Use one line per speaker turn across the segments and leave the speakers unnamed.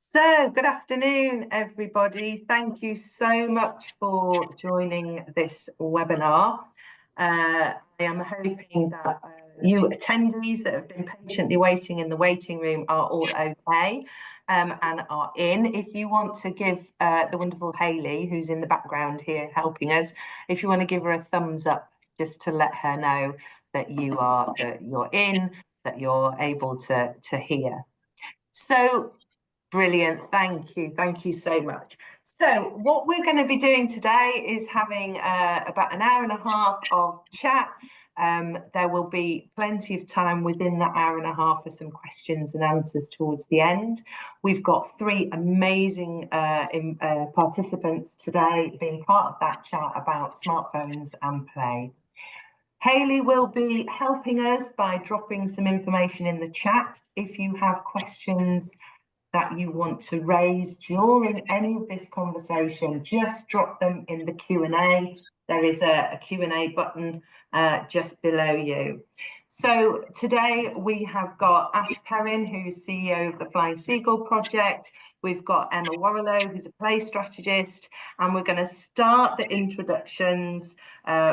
So, good afternoon, everybody. Thank you so much for joining this webinar. I am hoping that you attendees that have been patiently waiting in the waiting room are all okay and are in. If you want to give the wonderful Hayley, who's in the background here helping us, if you want to give her a thumbs up just to let her know that you're in, that you're able to hear. So, brilliant. Thank you so much. So what we're going to be doing today is having about an hour and a half of chat. There will be plenty of time within that hour and a half for some questions and answers towards the end. We've got three amazing participants today being part of that chat about smartphones and play. Hayley will be helping us by dropping some information in the chat. If you have questions that you want to raise during any of this conversation, just drop them in the Q&A. There is a Q&A button just below you. So today we have got Ash Perrin, who's CEO of the Flying Seagull Project. We've got Emma Warrilow, who's a play strategist, and we're going to start the introductions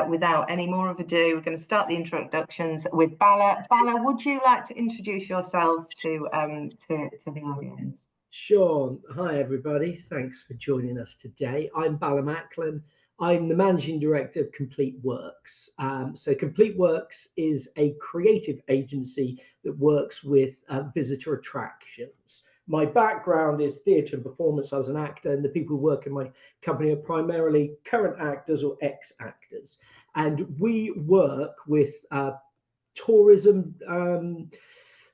without any more of ado. We're going to start the introductions with Bala. Bala, would you like to introduce yourselves to the audience?
Sure. Hi, everybody. Thanks for joining us today. I'm Bala Macklin. I'm the Managing Director of Complete Works. So Complete Works is a creative agency that works with visitor attractions. My background is theatre and performance. I was an actor, and the people who work in my company are primarily current actors or ex-actors. And we work with tourism,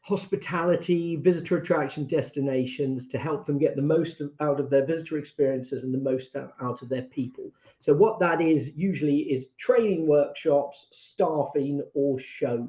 hospitality, visitor attraction destinations to help them get the most out of their visitor experiences and the most out of their people. So what that is usually is training workshops, staffing, or shows.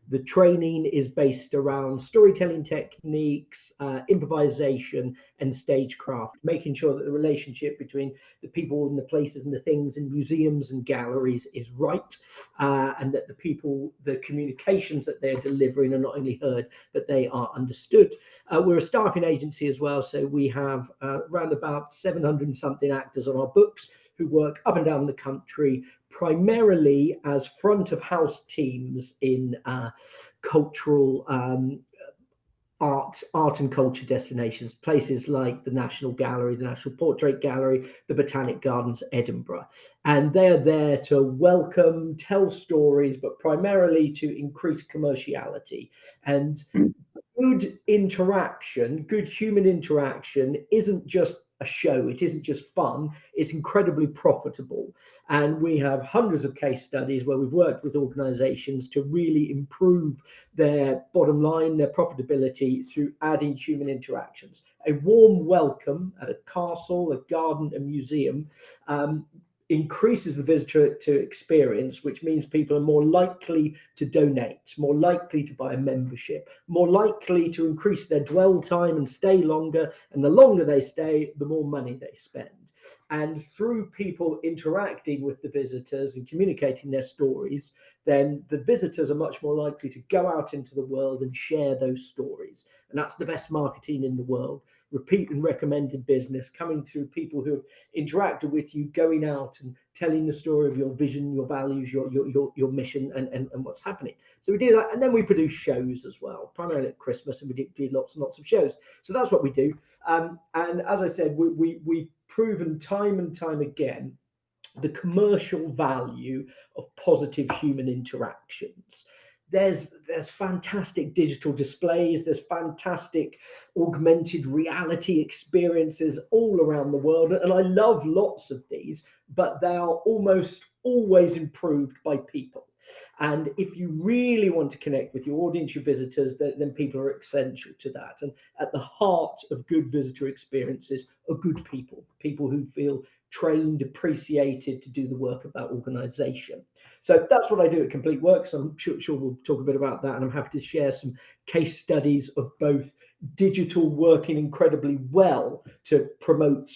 The training is based around storytelling techniques, improvisation, and stagecraft, making sure that the relationship between the people and the places and the things in museums and galleries is right, and that the communications that they're delivering are not only heard, but they are understood. We're a staffing agency as well, so we have around about 700 and something actors on our books who work up and down the country, primarily as front of house teams in cultural art and culture destinations, places like the National Gallery, the National Portrait Gallery, the Botanic Gardens, Edinburgh. And they're there to welcome, tell stories, but primarily to increase commerciality. And good interaction, good human interaction isn't just a show, it isn't just fun, it's incredibly profitable. And we have hundreds of case studies where we've worked with organizations to really improve their bottom line, their profitability through adding human interactions. A warm welcome at a castle, a garden, a museum increases the visitor to experience, which means people are more likely to donate, more likely to buy a membership, more likely to increase their dwell time and stay longer. And the longer they stay, the more money they spend. And through people interacting with the visitors and communicating their stories, then the visitors are much more likely to go out into the world and share those stories. And that's the best marketing in the world. Repeat and recommended business coming through people who have interacted with you, going out and telling the story of your vision, your values, your mission, and what's happening. So we do that, and then we produce shows as well, primarily at Christmas, and we do lots and lots of shows. So that's what we do. And as I said, we've proven time and time again the commercial value of positive human interactions. There's fantastic digital displays, there's fantastic augmented reality experiences all around the world, and I love lots of these, but they are almost always improved by people. And if you really want to connect with your audience, your visitors, then people are essential to that. And at the heart of good visitor experiences are good people, people who feel trained, appreciated to do the work of that organization. So that's what I do at Complete Works. I'm sure we'll talk a bit about that, and I'm happy to share some case studies of both digital working incredibly well to promote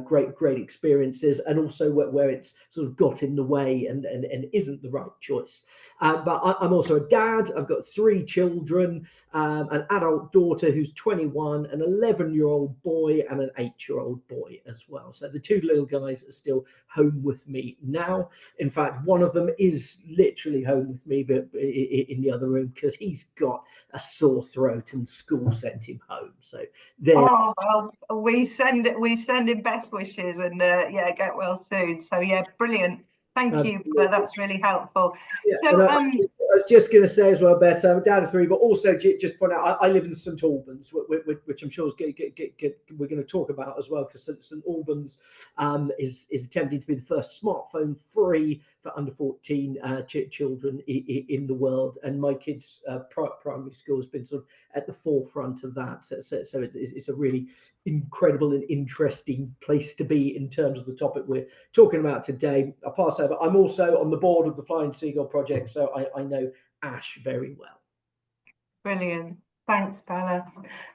great experiences, and also where it's sort of got in the way and isn't the right choice. But I'm also a dad. I've got 3 children, an adult daughter who's 21, an 11-year-old boy, and an 8-year-old boy as well. So the 2 little guys are still home with me now. In fact, one of them is literally home with me, but in the other room, because he's got a sore throat and school sent him home. So there.
Oh, well, we send him best wishes, and yeah, get well soon. So yeah, brilliant. Thank you. That's really helpful.
Yeah,
so
I was just going to say as well, Beth, I'm a dad of 3, but also just point out I live in St Albans, which I'm sure we're going to talk about as well, because St Albans is attempting to be the first smartphone free for under 14 children in the world, and my kids' primary school has been sort of at the forefront of that. So it's a really incredible and interesting place to be in terms of the topic we're talking about today. I'll pass over. I'm also on the board of the Flying Seagull project, so I know Ash very well.
Brilliant. Thanks, Bella.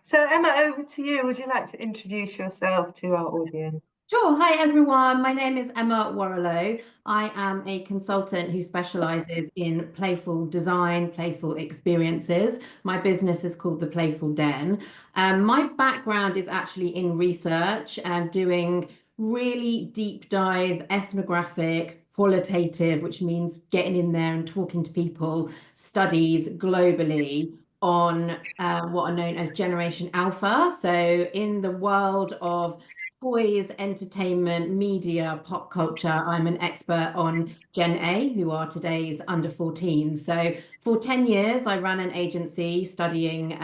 So Emma, over to you. Would you like to introduce yourself to our audience?
Sure. Hi, everyone. My name is Emma Warrilow. I am a consultant who specializes in playful design, playful experiences. My business is called The Playful Den. My background is actually in research and doing really deep dive, ethnographic, qualitative, which means getting in there and talking to people, studies globally on what are known as Generation Alpha. So in the world of toys, entertainment, media, pop culture, I'm an expert on Gen A, who are today's under 14. So for 10 years, I ran an agency studying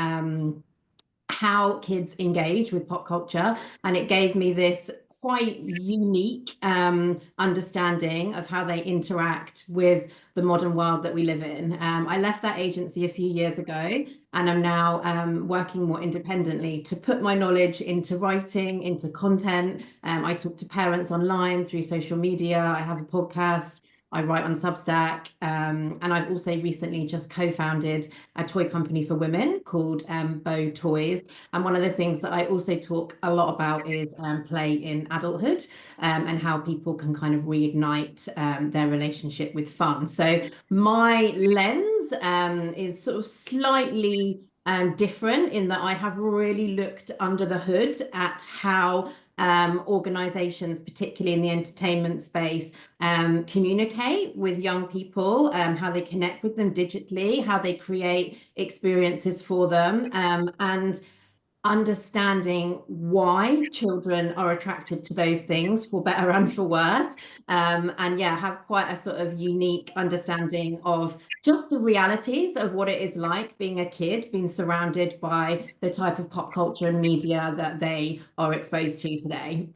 how kids engage with pop culture, and it gave me this quite unique understanding of how they interact with the modern world that we live in. I left that agency a few years ago, and I'm now working more independently to put my knowledge into writing, into content. I talk to parents online through social media. I have a podcast. I write on Substack, and I've also recently just co-founded a toy company for women called Bow Toys. And one of the things that I also talk a lot about is play in adulthood, and how people can kind of reignite their relationship with fun. So my lens is sort of slightly different in that I have really looked under the hood at how organizations, particularly in the entertainment space, communicate with young people, how they connect with them digitally, how they create experiences for them, and understanding why children are attracted to those things, for better and for worse. And yeah, have quite a sort of unique understanding of just the realities of what it is like being a kid, being surrounded by the type of pop culture and media that they are exposed to today.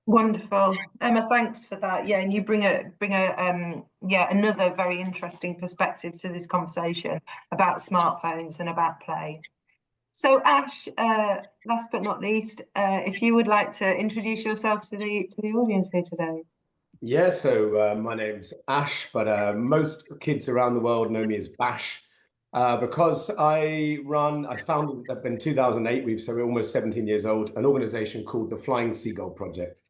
Wonderful, Emma. Thanks for that. Yeah, and you bring a yeah, another very interesting perspective to this conversation about smartphones and about play. So Ash, last but not least, if you would like to introduce yourself to the audience here today.
Yeah, so my name's Ash, but most kids around the world know me as Bash, because I founded in 2008, so we're almost 17 years old, an organization called the Flying Seagull Project.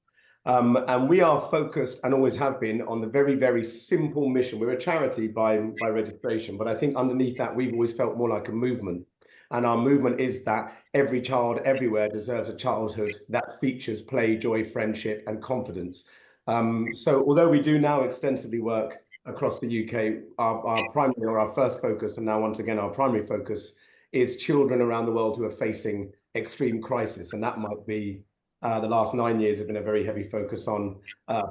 And we are focused, and always have been, on the very, very simple mission. We're a charity by registration, but I think underneath that, we've always felt more like a movement. And our movement is that every child everywhere deserves a childhood that features play, joy, friendship, and confidence. So although we do now extensively work across the UK, our primary, or our first focus, and now once again our primary focus, is children around the world who are facing extreme crisis. And that might be, the last 9 years have been a very heavy focus on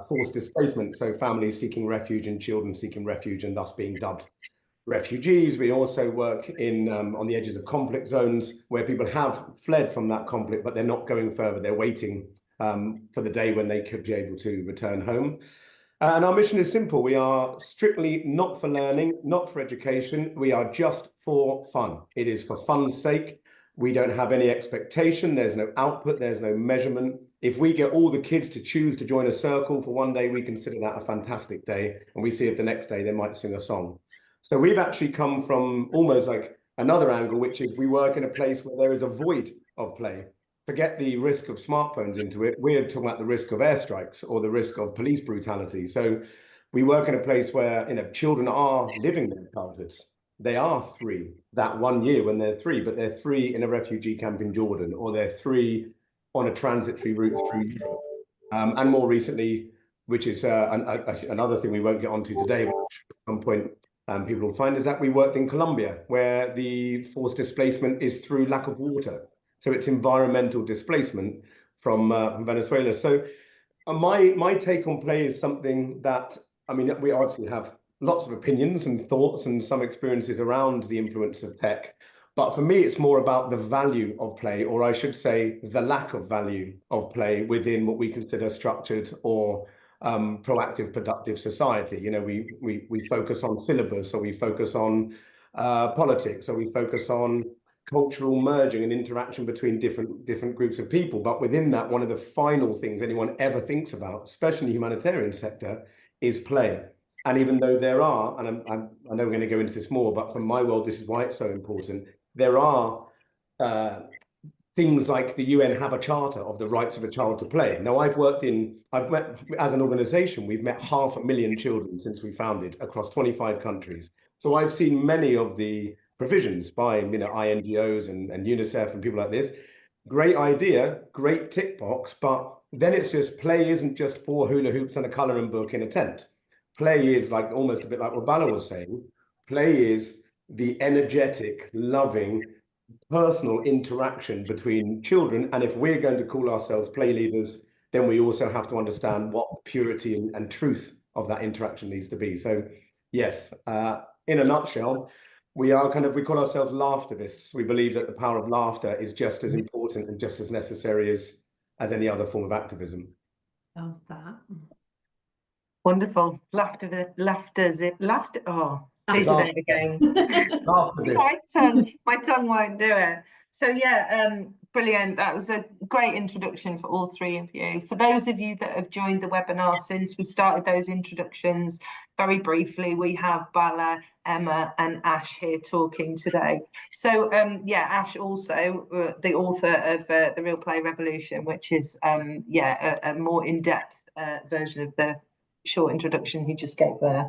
forced displacement. So families seeking refuge and children seeking refuge, and thus being dubbed refugees. We also work in on the edges of conflict zones where people have fled from that conflict, but they're not going further. They're waiting for the day when they could be able to return home. And our mission is simple. We are strictly not for learning, not for education. We are just for fun. It is for fun's sake. We don't have any expectation. There's no output. There's no measurement. if we get all the kids to choose to join a circle for one day, we consider that a fantastic day. And we see if the next day they might sing a song. So we've actually come from almost like another angle, which is we work in a place where there is a void of play. Forget the risk of smartphones into it. We're talking about the risk of airstrikes or the risk of police brutality. So we work in a place where, you know, children are living their childhoods. They are 3 that 1 year when they're 3, but they're 3 in a refugee camp in Jordan, or they're 3 on a transitory route through Europe. And more recently, which is another thing we won't get onto today, but at some point people will find, is that we worked in Colombia, where the forced displacement is through lack of water. So it's environmental displacement from Venezuela. So my take on play is something that, I mean, we obviously have lots of opinions and thoughts and some experiences around the influence of tech. But for me, it's more about the value of play, or I should say the lack of value of play within what we consider structured or proactive, productive society. You know, we focus on syllabus, or we focus on politics, or we focus on cultural merging and interaction between different groups of people. But within that, one of the final things anyone ever thinks about, especially in the humanitarian sector, is play. And even though there are, and I know we're going to go into this more, but from my world, this is why it's so important. There are things like the UN have a charter of the rights of a child to play. Now, I've met, as an organization, we've met 500,000 children since we founded across 25 countries. So I've seen many of the provisions by, you know, INGOs and UNICEF and people like this. Great idea, great tick box, but then it's just play isn't just 4 hula hoops and a colouring book in a tent. Play is like almost a bit like what Bala was saying. Play is the energetic, loving, personal interaction between children. And if we're going to call ourselves play leaders, then we also have to understand what purity and truth of that interaction needs to be. So yes, in a nutshell, we call ourselves laughterists. We believe that the power of laughter is just as important and just as necessary as any other form of activism.
Love that.
Wonderful. Laughter. Oh, please say it again. My tongue won't do it. So yeah, brilliant. That was a great introduction for all 3 of you. For those of you that have joined the webinar since we started those introductions, very briefly, we have Bala, Emma and Ash here talking today. So yeah, Ash also the author of The Real Play Revolution, which is a more in-depth version of the short introduction he just gave there.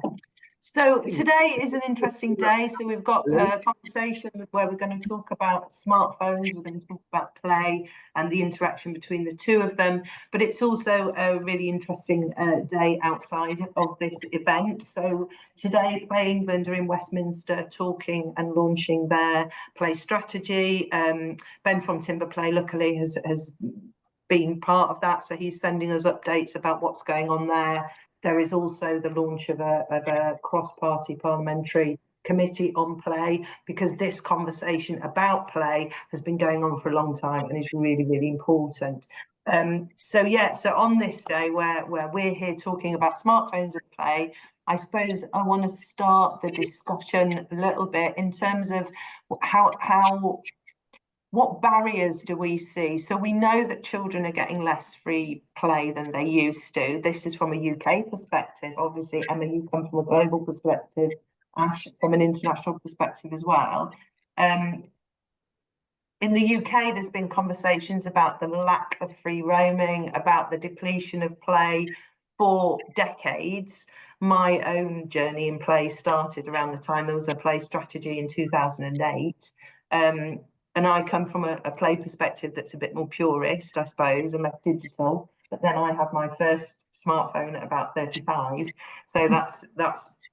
So today is an interesting day. So we've got a conversation where we're going to talk about smartphones, we're going to talk about play and the interaction between the 2 of them. But it's also a really interesting day outside of this event. So today, Play England are in Westminster talking and launching their play strategy. Ben from Timber Play luckily has been part of that. So he's sending us updates about what's going on there. There is also the launch of a cross-party parliamentary committee on play, because this conversation about play has been going on for a long time and is really, really important. So on this day where we're here talking about smartphones and play, I suppose I want to start the discussion a little bit in terms of what barriers do we see? So we know that children are getting less free play than they used to. This is from a UK perspective. Obviously, Emma, you come from a global perspective, Ash from an international perspective as well. In the UK, there's been conversations about the lack of free roaming, about the depletion of play for decades. My own journey in play started around the time there was a play strategy in 2008. And I come from a play perspective that's a bit more purist, I suppose, and less digital. But then I had my first smartphone at about 35. So that's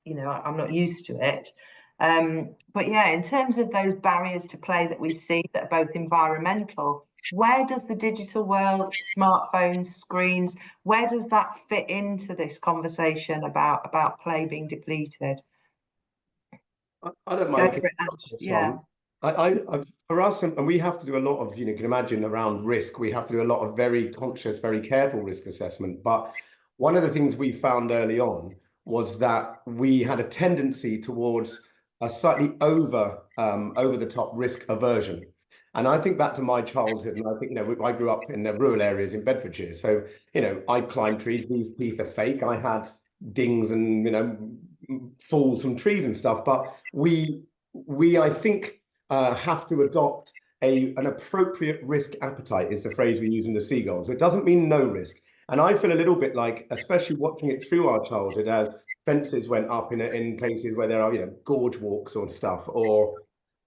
you know, I'm not used to it. But yeah, in terms of those barriers to play that we see that are both environmental, where does the digital world, smartphones, screens, where does that fit into this conversation about play being depleted?
I don't mind.
Go for it, Ash. Yeah.
For us, and we have to do a lot of, you know, you can imagine around risk, we have to do a lot of very conscious, very careful risk assessment. But one of the things we found early on was that we had a tendency towards a slightly over the top risk aversion. And I think back to my childhood, and I think, I grew up in the rural areas in Bedfordshire. So, I climbed trees. These teeth are fake. I had dings and, falls from trees and stuff. But I think, have to adopt an appropriate risk appetite, is the phrase we use in the Seagulls. It doesn't mean no risk. And I feel a little bit like, especially watching it through our childhood, as fences went up in places where there are, gorge walks or stuff, or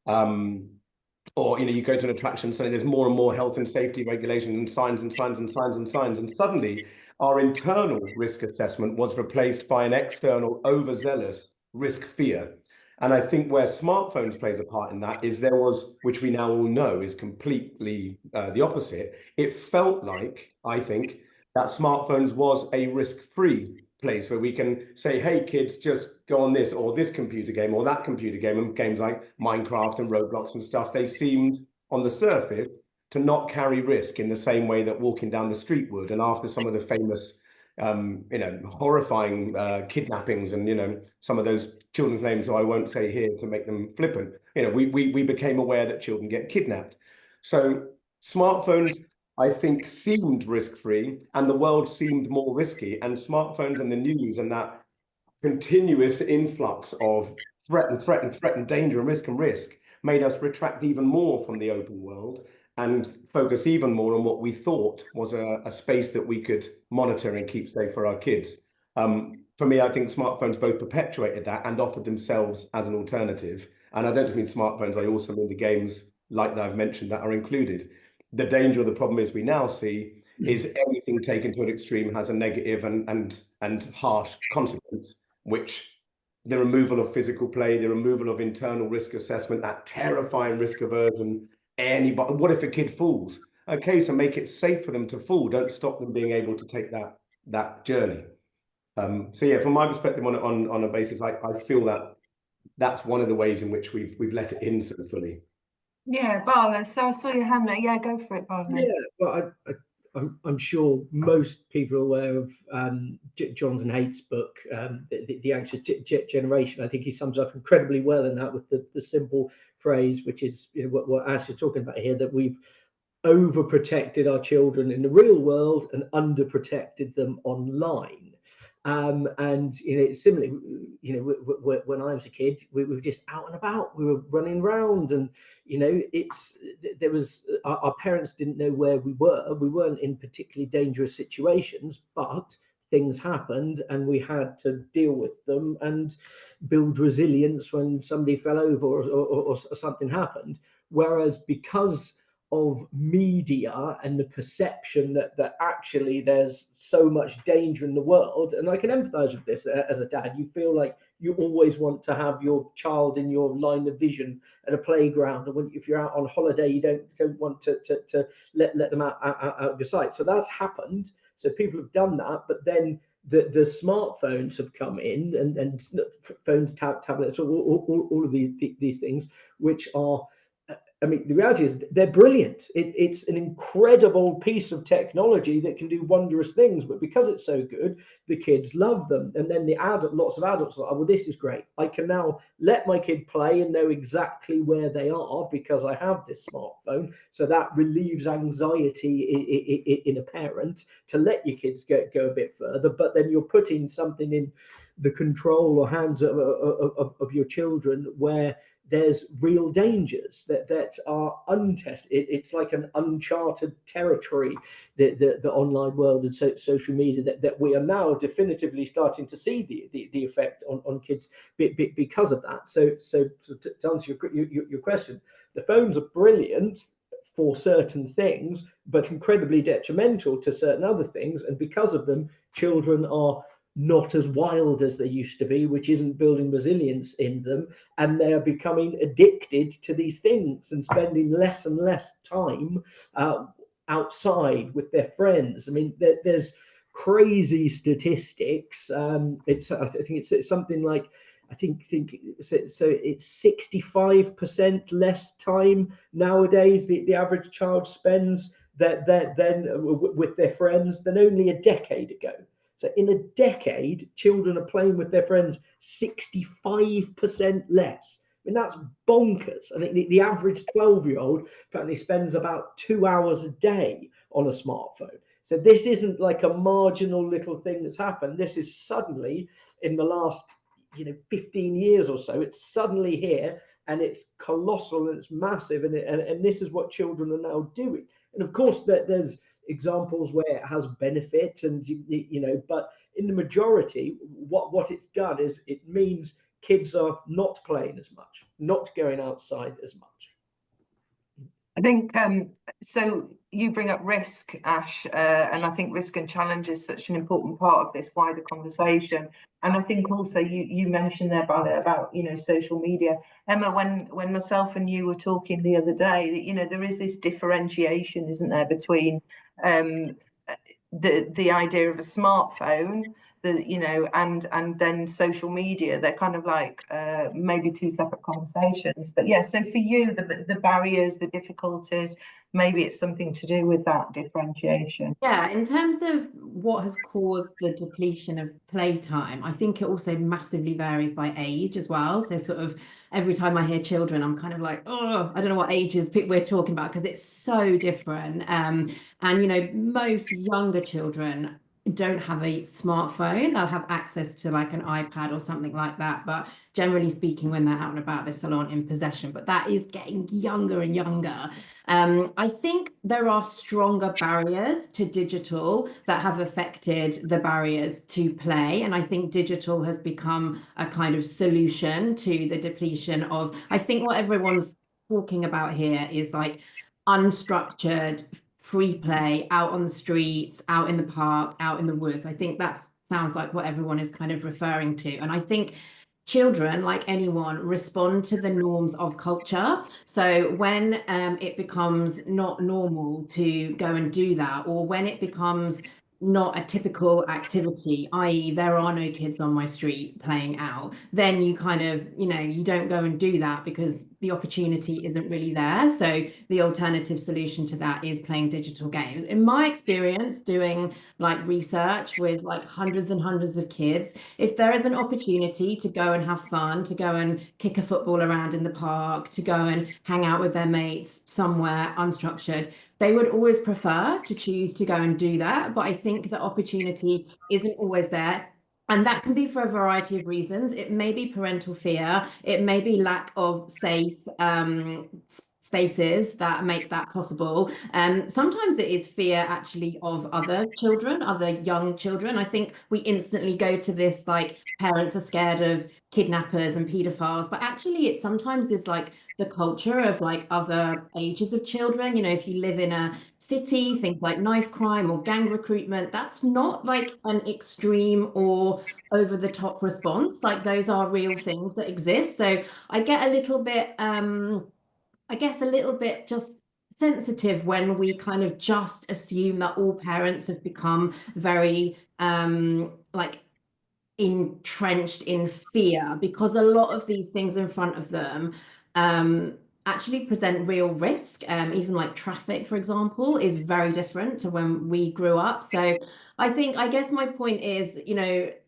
you go to an attraction, suddenly there's more and more health and safety regulation and signs and signs and signs and signs, and suddenly our internal risk assessment was replaced by an external overzealous risk fear. And I think where smartphones plays a part in that is there was, which we now all know is completely the opposite. It felt like, I think, that smartphones was a risk-free place where we can say, hey, kids, just go on this or this computer game or that computer game. And games like Minecraft and Roblox and stuff, they seemed on the surface to not carry risk in the same way that walking down the street would. And after some of the famous, horrifying kidnappings and, some of those children's names who I won't say here to make them flippant, we became aware that children get kidnapped. So smartphones, I think, seemed risk-free and the world seemed more risky, and smartphones and the news and that continuous influx of threat and danger and risk made us retract even more from the open world and focus even more on what we thought was a space that we could monitor and keep safe for our kids. For me, I think smartphones both perpetuated that and offered themselves as an alternative. And I don't just mean smartphones, I also mean the games like that I've mentioned that are included. The danger or the problem is we now see is anything taken to an extreme has a negative and harsh consequence, which the removal of physical play, the removal of internal risk assessment, that terrifying risk aversion. Anybody, what if a kid falls? Okay, so make it safe for them to fall. Don't stop them being able to take that journey. So yeah, from my perspective, on a basis, I feel that that's one of the ways in which we've let it in so fully.
Yeah, Barla, so I saw your hand there. Yeah, go for it, Barla.
Yeah, well, I'm sure most people are aware of Jonathan Haidt's book, The Anxious Generation. I think he sums up incredibly well in that with the simple phrase, which is what Ash is talking about here, that we've overprotected our children in the real world and underprotected them online. And similarly, when I was a kid, we were just out and about. We were running around, and there was our parents didn't know where we were. We weren't in particularly dangerous situations, but things happened, and we had to deal with them and build resilience when somebody fell over or something happened. Whereas because of media and the perception that actually there's so much danger in the world, and I can empathize with this as a dad. You feel like you always want to have your child in your line of vision at a playground, and if you're out on holiday, you don't want to let them out of your sight. So that's happened. So people have done that, but then the smartphones have come in, and phones, tablets, all of these things, which are, I mean, the reality is they're brilliant. It's an incredible piece of technology that can do wondrous things, but because it's so good, the kids love them. And then lots of adults are like, oh, well, this is great. I can now let my kid play and know exactly where they are because I have this smartphone. So that relieves anxiety in a parent to let your kids go a bit further. But then you're putting something in the control or hands of your children where there's real dangers that are untested. It's like an uncharted territory, the online world and social media that we are now definitively starting to see the effect on kids because of that. So to answer your question, the phones are brilliant for certain things, but incredibly detrimental to certain other things. And because of them, children are not as wild as they used to be, which isn't building resilience in them, and they are becoming addicted to these things and spending less and less time outside with their friends. I mean, there's crazy statistics. I think it's something like, I think so it's 65% less time nowadays the average child spends than with their friends than only a decade ago. So in a decade, children are playing with their friends 65% less. mean, that's bonkers. I think the average 12-year-old apparently spends about 2 hours a day on a smartphone. So this isn't like a marginal little thing that's happened. This is suddenly, in the last 15 years or so, it's suddenly here, and it's colossal and it's massive, and this is what children are now doing. And of course there's examples where it has benefit, and but in the majority, what it's done is it means kids are not playing as much, not going outside as much.
I think so. You bring up risk, Ash, and I think risk and challenge is such an important part of this wider conversation. And I think also you mentioned there about social media, Emma. When myself and you were talking the other day, that there is this differentiation, isn't there, between the idea of a smartphone, and then social media. They're kind of like maybe two separate conversations. But yeah, so for you, the barriers, the difficulties, maybe it's something to do with that differentiation.
Yeah, in terms of what has caused the depletion of playtime, I think it also massively varies by age as well. So sort of every time I hear children, I'm kind of like, oh, I don't know what ages we're talking about, because it's so different. And most younger children don't have a smartphone. They'll have access to like an iPad or something like that, but generally speaking, when they're out and about, they still aren't in possession. But that is getting younger and younger. I think there are stronger barriers to digital that have affected the barriers to play, and I think digital has become a kind of solution to the depletion of, I think what everyone's talking about here is like unstructured free play out on the streets, out in the park, out in the woods. I think that sounds like what everyone is kind of referring to. And I think children, like anyone, respond to the norms of culture. So when it becomes not normal to go and do that, or when it becomes not a typical activity, i.e. there are no kids on my street playing out, then you kind of, you don't go and do that because the opportunity isn't really there. So the alternative solution to that is playing digital games. In my experience, doing like research with like hundreds and hundreds of kids, if there is an opportunity to go and have fun, to go and kick a football around in the park, to go and hang out with their mates somewhere unstructured, they would always prefer to choose to go and do that. But I think the opportunity isn't always there. And that can be for a variety of reasons. It may be parental fear. It may be lack of safe spaces that make that possible. Sometimes it is fear actually of other children, other young children. I think we instantly go to this like parents are scared of kidnappers and paedophiles, but actually it's sometimes this like the culture of like other ages of children. If you live in a city, things like knife crime or gang recruitment, that's not like an extreme or over the top response. Like those are real things that exist. So I get a little bit I guess a little bit just sensitive when we kind of just assume that all parents have become very like entrenched in fear, because a lot of these things in front of them actually present real risk. Even like traffic, for example, is very different to when we grew up. So I guess my point is,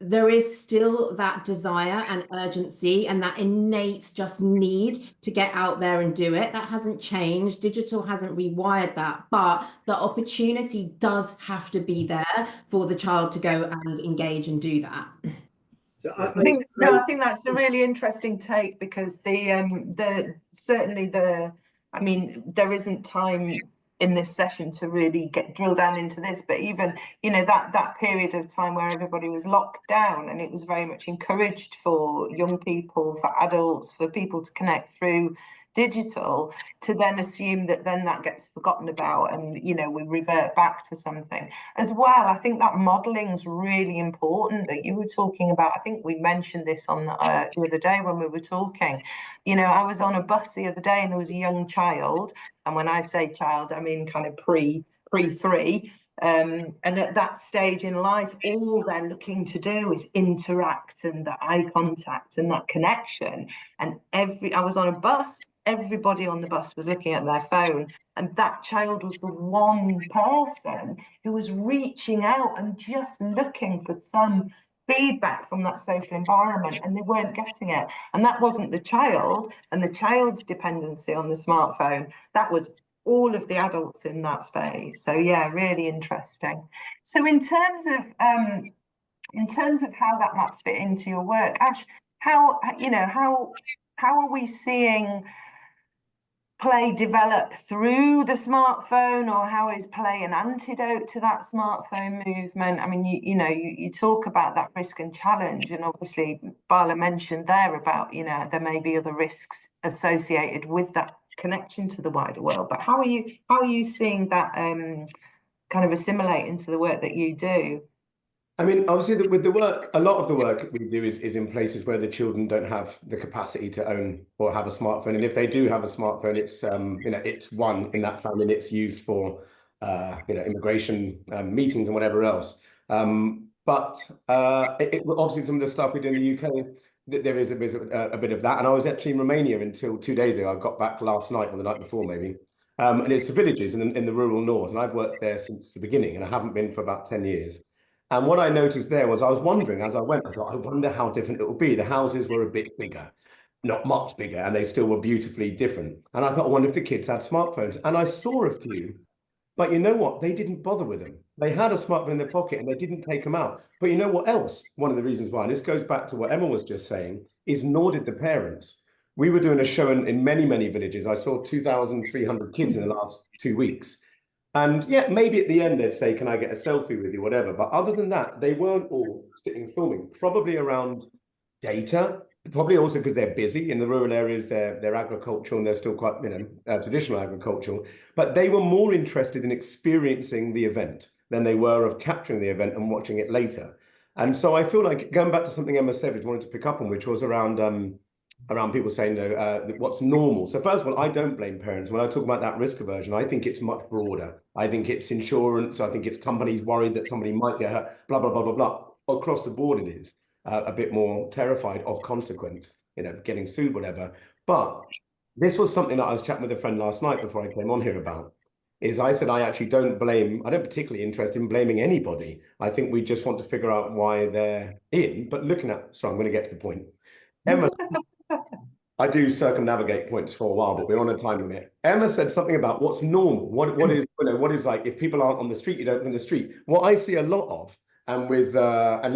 there is still that desire and urgency and that innate just need to get out there and do it. That hasn't changed. Digital hasn't rewired that, but the opportunity does have to be there for the child to go and engage and do that.
So I think that's a really interesting take, because I mean, there isn't time in this session to really drill down into this, but even that period of time where everybody was locked down and it was very much encouraged for young people, for adults, for people to connect through digital, to then assume that then that gets forgotten about and we revert back to something as well. I think that modeling is really important that you were talking about. I think we mentioned this on the other day when we were talking. I was on a bus the other day and there was a young child, and when I say child, I mean kind of pre-3. And at that stage in life, all they're looking to do is interact and the eye contact and that connection. And I was on a bus, everybody on the bus was looking at their phone, and that child was the one person who was reaching out and just looking for some feedback from that social environment, and they weren't getting it. And that wasn't the child and the child's dependency on the smartphone. That was all of the adults in that space. So yeah, really interesting. So in terms of how that might fit into your work, Ash, how are we seeing play develop through the smartphone, or how is play an antidote to that smartphone movement? I mean, you talk about that risk and challenge, and obviously Bala mentioned there about, there may be other risks associated with that connection to the wider world, but how are you seeing that kind of assimilate into the work that you do?
I mean, obviously, with the work, a lot of the work we do is in places where the children don't have the capacity to own or have a smartphone. And if they do have a smartphone, it's it's one in that family, and it's used for immigration meetings and whatever else. But obviously, some of the stuff we do in the UK, there is a bit of that. And I was actually in Romania until 2 days ago. I got back last night or the night before, maybe. And it's the villages in the rural north, and I've worked there since the beginning, and I haven't been for about 10 years. And what I noticed there was, I was wondering as I went, I thought, I wonder how different it would be. The houses were a bit bigger, not much bigger, and they still were beautifully different. And I thought, I wonder if the kids had smartphones. And I saw a few, but you know what? They didn't bother with them. They had a smartphone in their pocket and they didn't take them out. But you know what else? One of the reasons why, and this goes back to what Emma was just saying, is nor did the parents. We were doing a show in many, many villages. I saw 2,300 kids in the last 2 weeks. And yeah, maybe at the end they'd say, can I get a selfie with you, whatever. But other than that, they weren't all sitting filming, probably around data, probably also because they're busy in the rural areas, they're agricultural and they're still quite, traditional agricultural. But they were more interested in experiencing the event than they were of capturing the event and watching it later. And so I feel like, going back to something Emma said, which I wanted to pick up on, which was around people saying, what's normal. So first of all, I don't blame parents. When I talk about that risk aversion, I think it's much broader. I think it's insurance. I think it's companies worried that somebody might get hurt, blah, blah, blah, blah, blah. Across the board, it is a bit more terrified of consequence, getting sued, whatever. But this was something that I was chatting with a friend last night before I came on here about, is I said, I actually don't particularly interested in blaming anybody. I think we just want to figure out why they're in. But so I'm going to get to the point. Emma, I do circumnavigate points for a while, but we're on a time limit. Emma said something about what's normal. What is like, if people aren't on the street, you don't in the street. What I see a lot of, and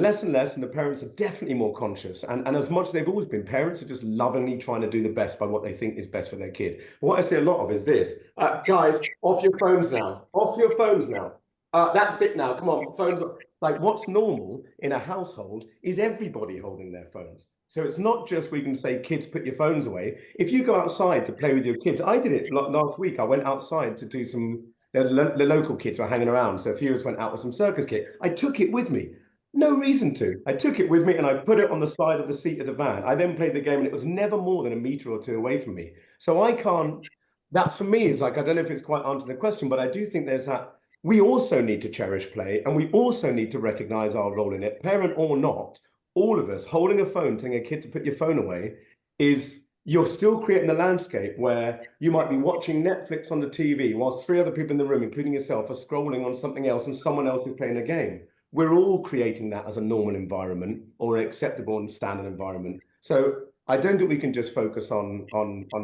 less and less, and the parents are definitely more conscious. And as much as they've always been, parents are just lovingly trying to do the best by what they think is best for their kid. But what I see a lot of is this: guys, off your phones now. Off your phones now. That's it now. Come on, phones. Like, what's normal in a household is everybody holding their phones. So it's not just we can say, kids, put your phones away. If you go outside to play with your kids, I did it last week. I went outside to do some, the local kids were hanging around. So a few of us went out with some circus kit. I took it with me. No reason to. I took it with me and I put it on the side of the seat of the van. I then played the game and it was never more than a meter or two away from me. So I can't, that's for me, is like, I don't know if it's quite answering the question, but I do think there's that. We also need to cherish play, and we also need to recognize our role in it, parent or not. All of us holding a phone, telling a kid to put your phone away, is you're still creating the landscape where you might be watching Netflix on the TV whilst 3 other people in the room, including yourself, are scrolling on something else and someone else is playing a game. We're all creating that as a normal environment or an acceptable and standard environment. So I don't think we can just focus on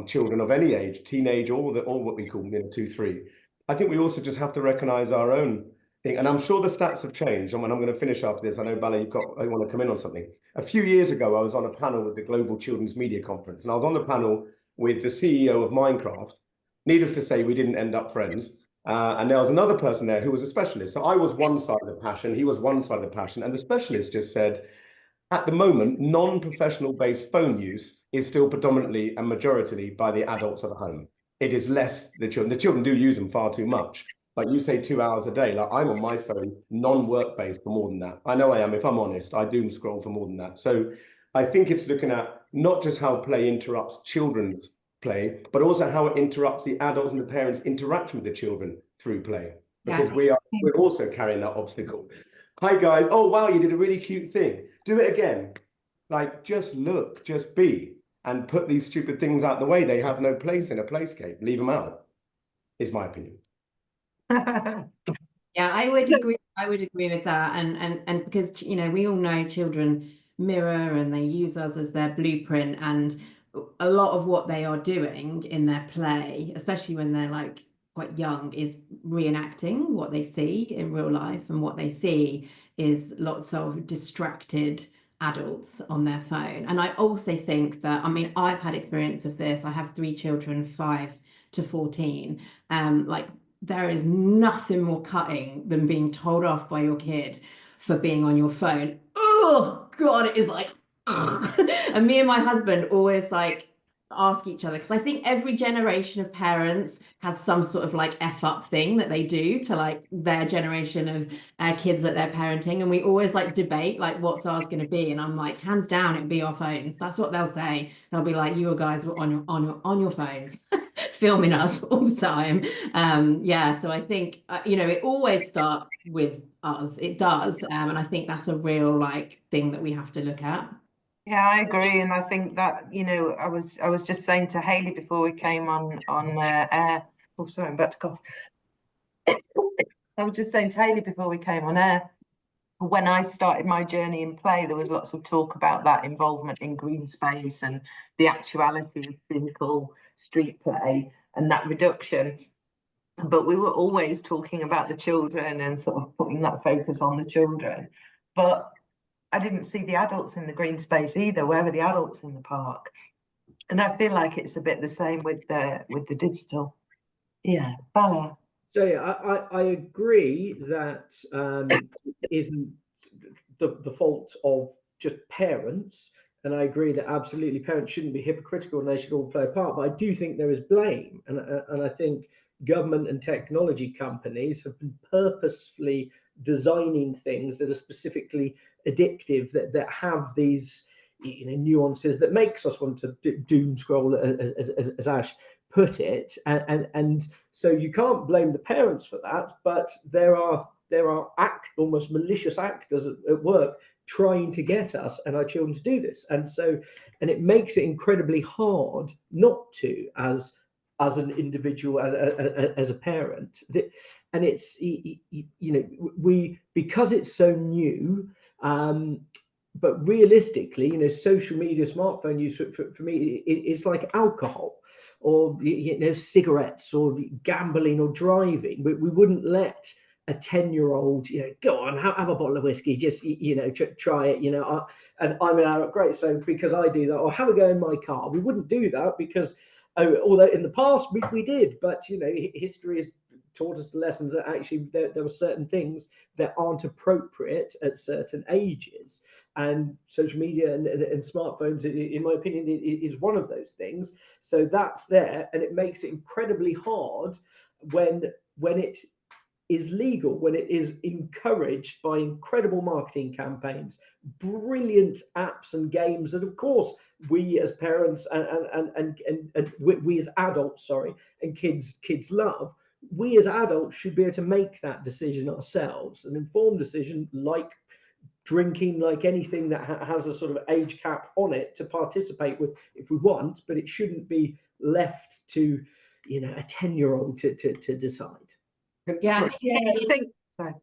children of any age, teenage, or what we call 2, 3. I think we also just have to recognize our own thing. And I'm sure the stats have changed. And I'm going to finish after this. I know, Bala, I want to come in on something. A few years ago, I was on a panel with the Global Children's Media Conference. And I was on the panel with the CEO of Minecraft. Needless to say, we didn't end up friends. And there was another person there who was a specialist. So I was one side of the passion. He was one side of the passion. And the specialist just said, at the moment, non-professional based phone use is still predominantly and majoritarily by the adults at home. It is less the children. The children do use them far too much. Like you say, 2 hours a day. Like I'm on my phone, non-work based, for more than that. I know I am. If I'm honest, I doom scroll for more than that. So I think it's looking at not just how play interrupts children's play, but also how it interrupts the adults and the parents' interaction with the children through play. Because we're also carrying that obstacle. Hi guys. Oh wow, you did a really cute thing. Do it again. Like just look, just be. And put these stupid things out the way. They have no place in a playscape. Leave them out, is my opinion.
Yeah, I would
So-
agree. I would agree with that. And because, you know, we all know children mirror and they use us as their blueprint. And a lot of what they are doing in their play, especially when they're like quite young, is reenacting what they see in real life. And what they see is lots of distracted adults on their phone. And I also think that, I mean, I've had experience of this. I have 3 children, 5 to 14. Like, there is nothing more cutting than being told off by your kid for being on your phone. Oh God, it is like, and me and my husband always like ask each other, because I think every generation of parents has some sort of like F up thing that they do to like their generation of kids that they're parenting, and we always like debate like what's ours going to be, and I'm like, hands down it'd be our phones. That's what they'll say. They'll be like, you guys were on your phones filming us all the time. Yeah, so I think you know, it always starts with us. It does, and I think that's a real like thing that we have to look at.
Yeah, I agree, and I think that, you know, I was just saying to Hayley before we came on air. Oh, sorry, I'm about to cough. I was just saying to Hayley before we came on air. When I started my journey in play, there was lots of talk about that involvement in green space and the actuality of physical street play and that reduction. But we were always talking about the children and sort of putting that focus on the children. But I didn't see the adults in the green space either. Where were the adults in the park? And I feel like it's a bit the same with the digital. Yeah, Bella.
So yeah, I agree that isn't the fault of just parents, and I agree that absolutely parents shouldn't be hypocritical and they should all play a part. But I do think there is blame, and I think government and technology companies have been purposefully designing things that are specifically addictive, that have these, you know, nuances that makes us want to doom scroll, as Ash put it, and so you can't blame the parents for that, but there are almost malicious actors at work trying to get us and our children to do this, and it makes it incredibly hard not to, as an individual, as a parent. And it's, you know, we, because it's so new, but realistically, you know, social media, smartphone use for me is like alcohol, or, you know, cigarettes, or gambling, or driving. We wouldn't let a 10-year-old, you know, go on, have a bottle of whiskey, just, you know, try it, you know. And I'm an adult, great, so because I do that, or have a go in my car. We wouldn't do that because, although in the past we did, but, you know, history has taught us the lessons that actually there were certain things that aren't appropriate at certain ages, and social media and smartphones, in my opinion, is one of those things. So that's there, and it makes it incredibly hard when it is legal, when it is encouraged by incredible marketing campaigns, brilliant apps and games that, of course, we as parents and we as adults, and kids love. We as adults should be able to make that decision ourselves, an informed decision, like drinking, like anything that has a sort of age cap on it, to participate with if we want, but it shouldn't be left to, you know, a 10-year-old to decide.
Yeah,
I think. Sorry.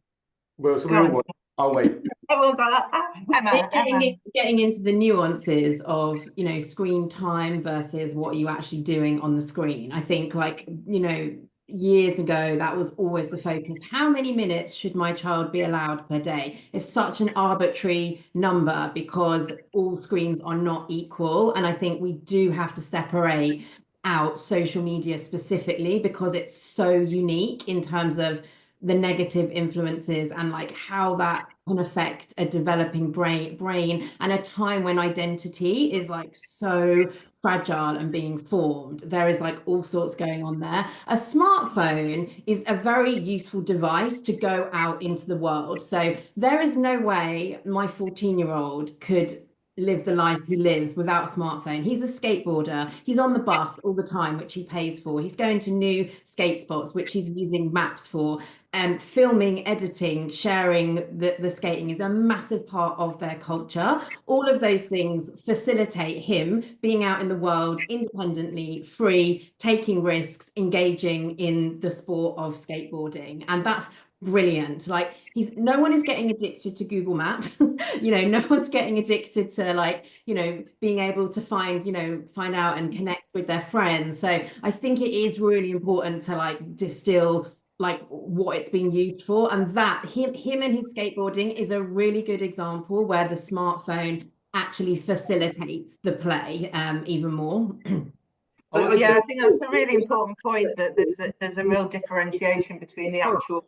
Well, so we all want. I'll wait.
Everyone's like that. Emma.
getting into the nuances of, you know, screen time versus what you actually doing on the screen. I think, like, you know, years ago, that was always the focus. How many minutes should my child be allowed per day? It's such an arbitrary number because all screens are not equal. And I think we do have to separate out social media specifically because it's so unique in terms of the negative influences and like how that can affect a developing brain and a time when identity is like so fragile and being formed. There is like all sorts going on there. A smartphone is a very useful device to go out into the world. So there is no way my 14-year-old could live the life he lives without a smartphone. He's a skateboarder. He's on the bus all the time, which he pays for. He's going to new skate spots, which he's using maps for. Filming, editing, sharing the skating is a massive part of their culture. All of those things facilitate him being out in the world independently, free, taking risks, engaging in the sport of skateboarding. And that's brilliant. Like no one is getting addicted to Google Maps. No one's getting addicted to like, being able to find out and connect with their friends. So I think it is really important to like distill like what it's being used for, and that him and his skateboarding is a really good example where the smartphone actually facilitates the play even more.
Yeah, I think that's a really important point, that there's a real differentiation between the actual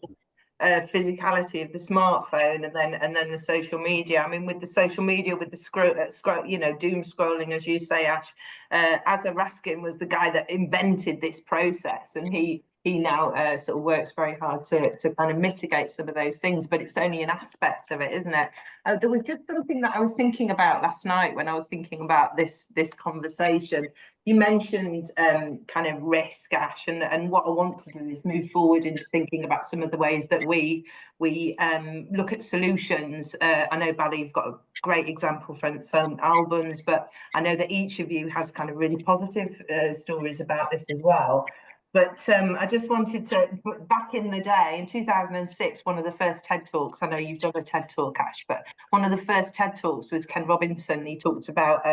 physicality of the smartphone and then the social media. I mean, with the social media, with the doom scrolling, as you say, Ash, Asa Raskin was the guy that invented this process, and he now sort of works very hard to kind of mitigate some of those things, but it's only an aspect of it, isn't it? There was just something that I was thinking about last night when I was thinking about this conversation. You mentioned kind of risk, Ash, and what I want to do is move forward into thinking about some of the ways that we look at solutions. I know, Bally, you've got a great example from some albums, but I know that each of you has kind of really positive stories about this as well. But I just wanted to, back in the day, in 2006, one of the first TED Talks, I know you've done a TED Talk, Ash, but one of the first TED Talks was Ken Robinson. He talked about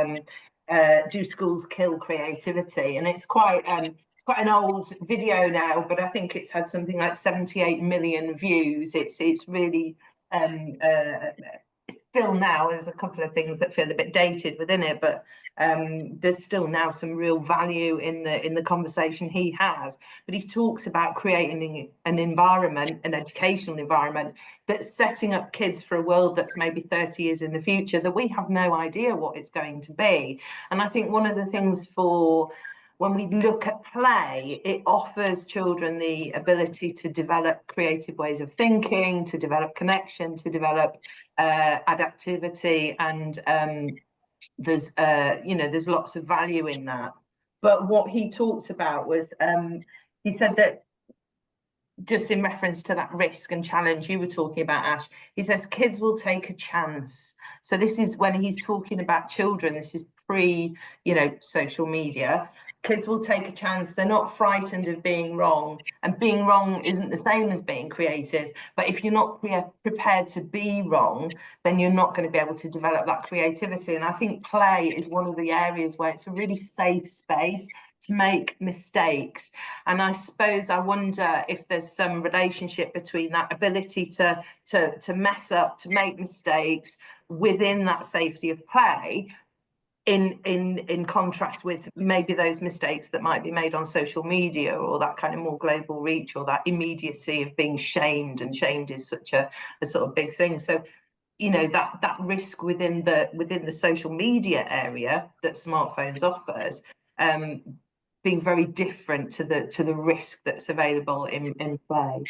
do schools kill creativity? And it's quite an old video now, but I think it's had something like 78 million views. It's really still now there's a couple of things that feel a bit dated within it, but there's still now some real value in the conversation he has. But he talks about creating an environment, an educational environment, that's setting up kids for a world that's maybe 30 years in the future that we have no idea what it's going to be. And I think one of the things when we look at play, it offers children the ability to develop creative ways of thinking, to develop connection, to develop adaptivity, and there's lots of value in that. But what he talked about was he said that, just in reference to that risk and challenge you were talking about, Ash, he says kids will take a chance. So this is when he's talking about children, this is pre social media. Kids will take a chance. They're not frightened of being wrong, and being wrong isn't the same as being creative. But if you're not prepared to be wrong, then you're not going to be able to develop that creativity. And I think play is one of the areas where it's a really safe space to make mistakes. And I suppose I wonder if there's some relationship between that ability to mess up, to make mistakes within that safety of play, in contrast with maybe those mistakes that might be made on social media, or that kind of more global reach, or that immediacy of being shamed, and shamed is such a sort of big thing. So that risk within the social media area that smartphones offers, being very different to the risk that's available in play.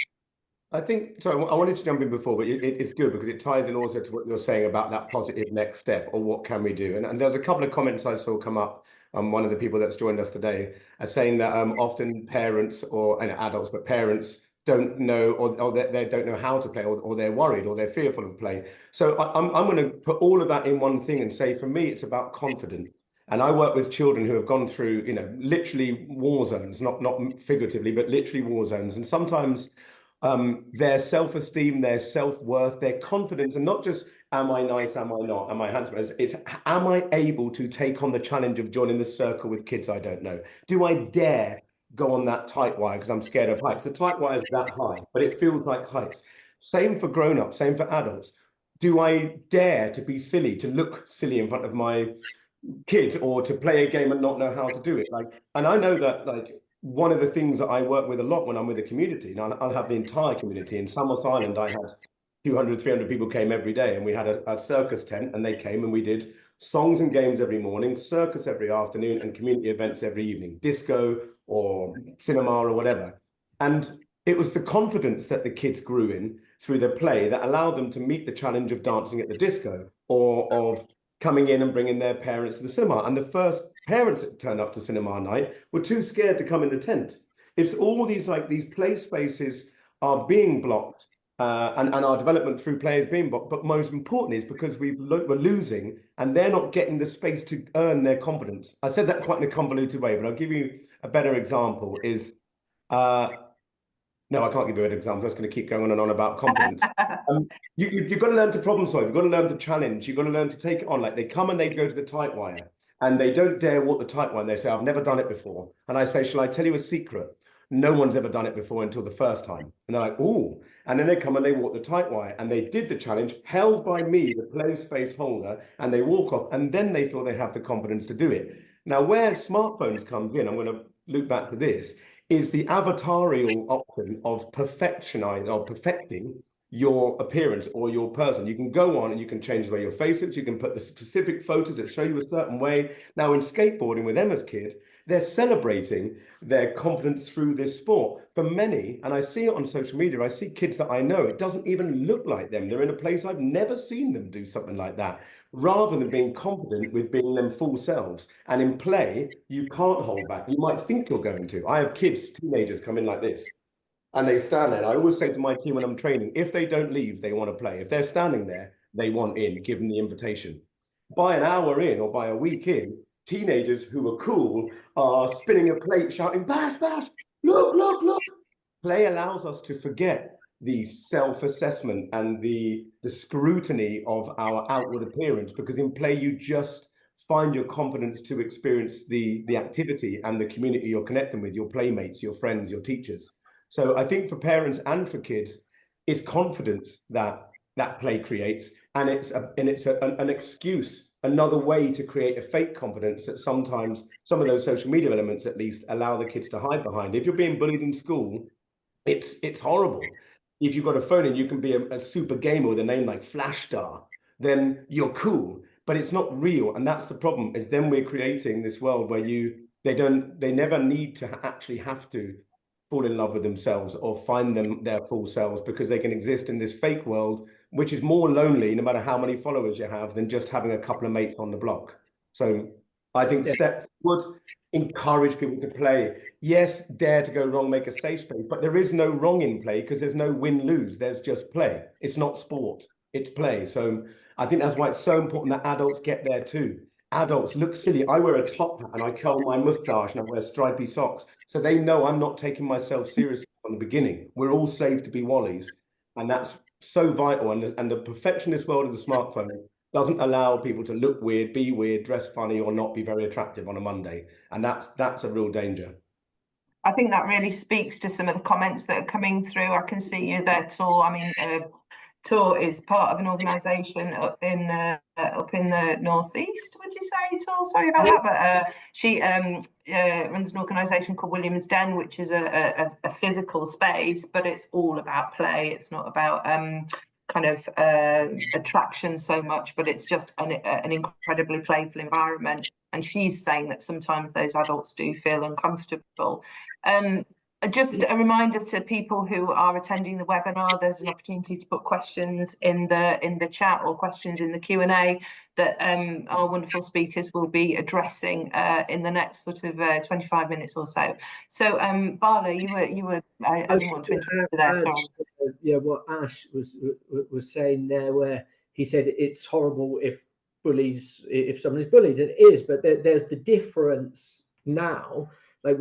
I think, so I wanted to jump in before, but it's good because it ties in also to what you're saying about that positive next step, or what can we do? And there's a couple of comments I saw come up. One of the people that's joined us today are saying that often parents, and adults, but parents don't know, or they don't know how to play, or they're worried, or they're fearful of play. So I'm going to put all of that in one thing and say, for me, it's about confidence. And I work with children who have gone through, literally war zones, not figuratively, but literally war zones. And sometimes their self-esteem, their self-worth, their confidence, and not just, am I nice, am I not, am I handsome? It's, am I able to take on the challenge of joining the circle with kids I don't know? Do I dare go on that tight wire because I'm scared of heights? The tight wire is that high, but it feels like heights. Same for grown-ups, same for adults. Do I dare to be silly, to look silly in front of my kids, or to play a game and not know how to do it? And I know that, one of the things that I work with a lot when I'm with a community, and I'll have the entire community. In Samos Island, I had 200, 300 people came every day, and we had a circus tent, and they came and we did songs and games every morning, circus every afternoon, and community events every evening, disco or cinema or whatever. And it was the confidence that the kids grew in through the play that allowed them to meet the challenge of dancing at the disco, or of coming in and bringing their parents to the cinema. And the first parents that turned up to cinema night were too scared to come in the tent. It's all these play spaces are being blocked, and our development through play is being blocked. But most importantly is because we're losing, and they're not getting the space to earn their confidence. I said that quite in a convoluted way, but I'll give you a better example. Is No, I can't give you an example. I'm just going to keep going on and on about confidence. You've got to learn to problem solve. You've got to learn to challenge. You've got to learn to take it on. Like, they come and they go to the tight wire and they don't dare walk the tight wire. They say, I've never done it before. And I say, shall I tell you a secret? No one's ever done it before until the first time. And they're like, ooh. And then they come and they walk the tight wire and they did the challenge held by me, the play space holder, and they walk off and then they feel they have the confidence to do it. Now, where smartphones comes in, I'm going to loop back to this, is the avatarial option of perfecting your appearance or your person. You can go on and you can change the way your face is. You can put the specific photos that show you a certain way. Now, in skateboarding with Emma's kid, they're celebrating their confidence through this sport. For many, and I see it on social media, I see kids that I know, it doesn't even look like them. They're in a place I've never seen them do something like that, rather than being confident with being them full selves. And in play, you can't hold back. You might think you're going to. I have kids, teenagers come in like this, and they stand there. And I always say to my team when I'm training, if they don't leave, they want to play. If they're standing there, they want in, give them the invitation. By an hour in or by a week in, teenagers who are cool are spinning a plate, shouting, bash, bash, look, look, look. Play allows us to forget the self-assessment and the scrutiny of our outward appearance, because in play, you just find your confidence to experience the activity and the community you're connecting with, your playmates, your friends, your teachers. So I think for parents and for kids, it's confidence that play creates, and it's an excuse, another way to create a fake confidence that sometimes some of those social media elements at least allow the kids to hide behind. If you're being bullied in school, it's horrible. If you've got a phone and you can be a super gamer with a name like Flash Star, then you're cool, but it's not real. And that's the problem, is then we're creating this world where they never need to actually have to fall in love with themselves or find their full selves, because they can exist in this fake world, which is more lonely, no matter how many followers you have, than just having a couple of mates on the block. So I think step forward, encourage people to play. Yes, dare to go wrong, make a safe space, but there is no wrong in play, because there's no win-lose. There's just play. It's not sport, it's play. So I think that's why it's so important that adults get there too. Adults look silly. I wear a top hat and I curl my mustache and I wear stripy socks. So they know I'm not taking myself seriously from the beginning. We're all safe to be Wallies. And that's so vital. And the perfectionist world of the smartphone doesn't allow people to look weird, be weird, dress funny, or not be very attractive on a Monday. And that's a real danger.
I think that really speaks to some of the comments that are coming through. I can see you there, Tor. I mean, Tor is part of an organisation up in the northeast. Would you say, Tor? Sorry about that, but she runs an organisation called William's Den, which is a physical space, but it's all about play. It's not about kind of attraction so much, but it's just an incredibly playful environment. And she's saying that sometimes those adults do feel uncomfortable. Just a reminder to people who are attending the webinar, there's an opportunity to put questions in the chat or questions in the Q&A that our wonderful speakers will be addressing in the next sort of 25 minutes or so. So Bala, I didn't want to interrupt you there, sorry.
Yeah, what Ash was saying there, where he said it's horrible if someone is bullied, and it is, but there's the difference now, like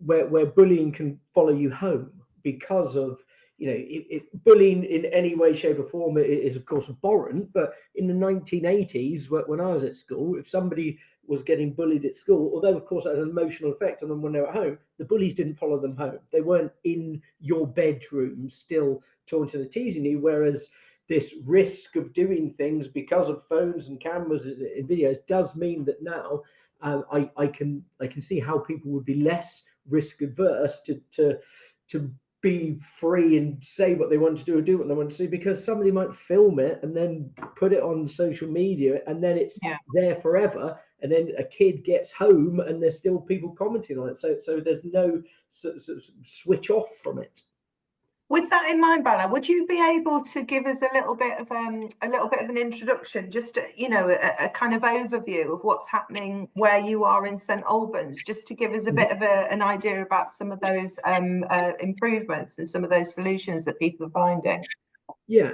where bullying can follow you home because of, you know, bullying in any way, shape or form is of course abhorrent, but in the 1980s when I was at school, if somebody was getting bullied at school, although of course that had an emotional effect on them when they were at home, the bullies didn't follow them home. They weren't in your bedroom still taunting and teasing you, whereas this risk of doing things because of phones and cameras and videos does mean that now I can see how people would be less risk adverse to be free and say what they want to do or do what they want to do, because somebody might film it and then put it on social media and then it's there forever, and then a kid gets home and there's still people commenting on it, so there's no sort of switch off from it.
With that in mind, Bala, would you be able to give us a little bit of an introduction, just a kind of overview of what's happening where you are in St Albans, just to give us a bit of an idea about some of those improvements and some of those solutions that people are finding?
Yeah,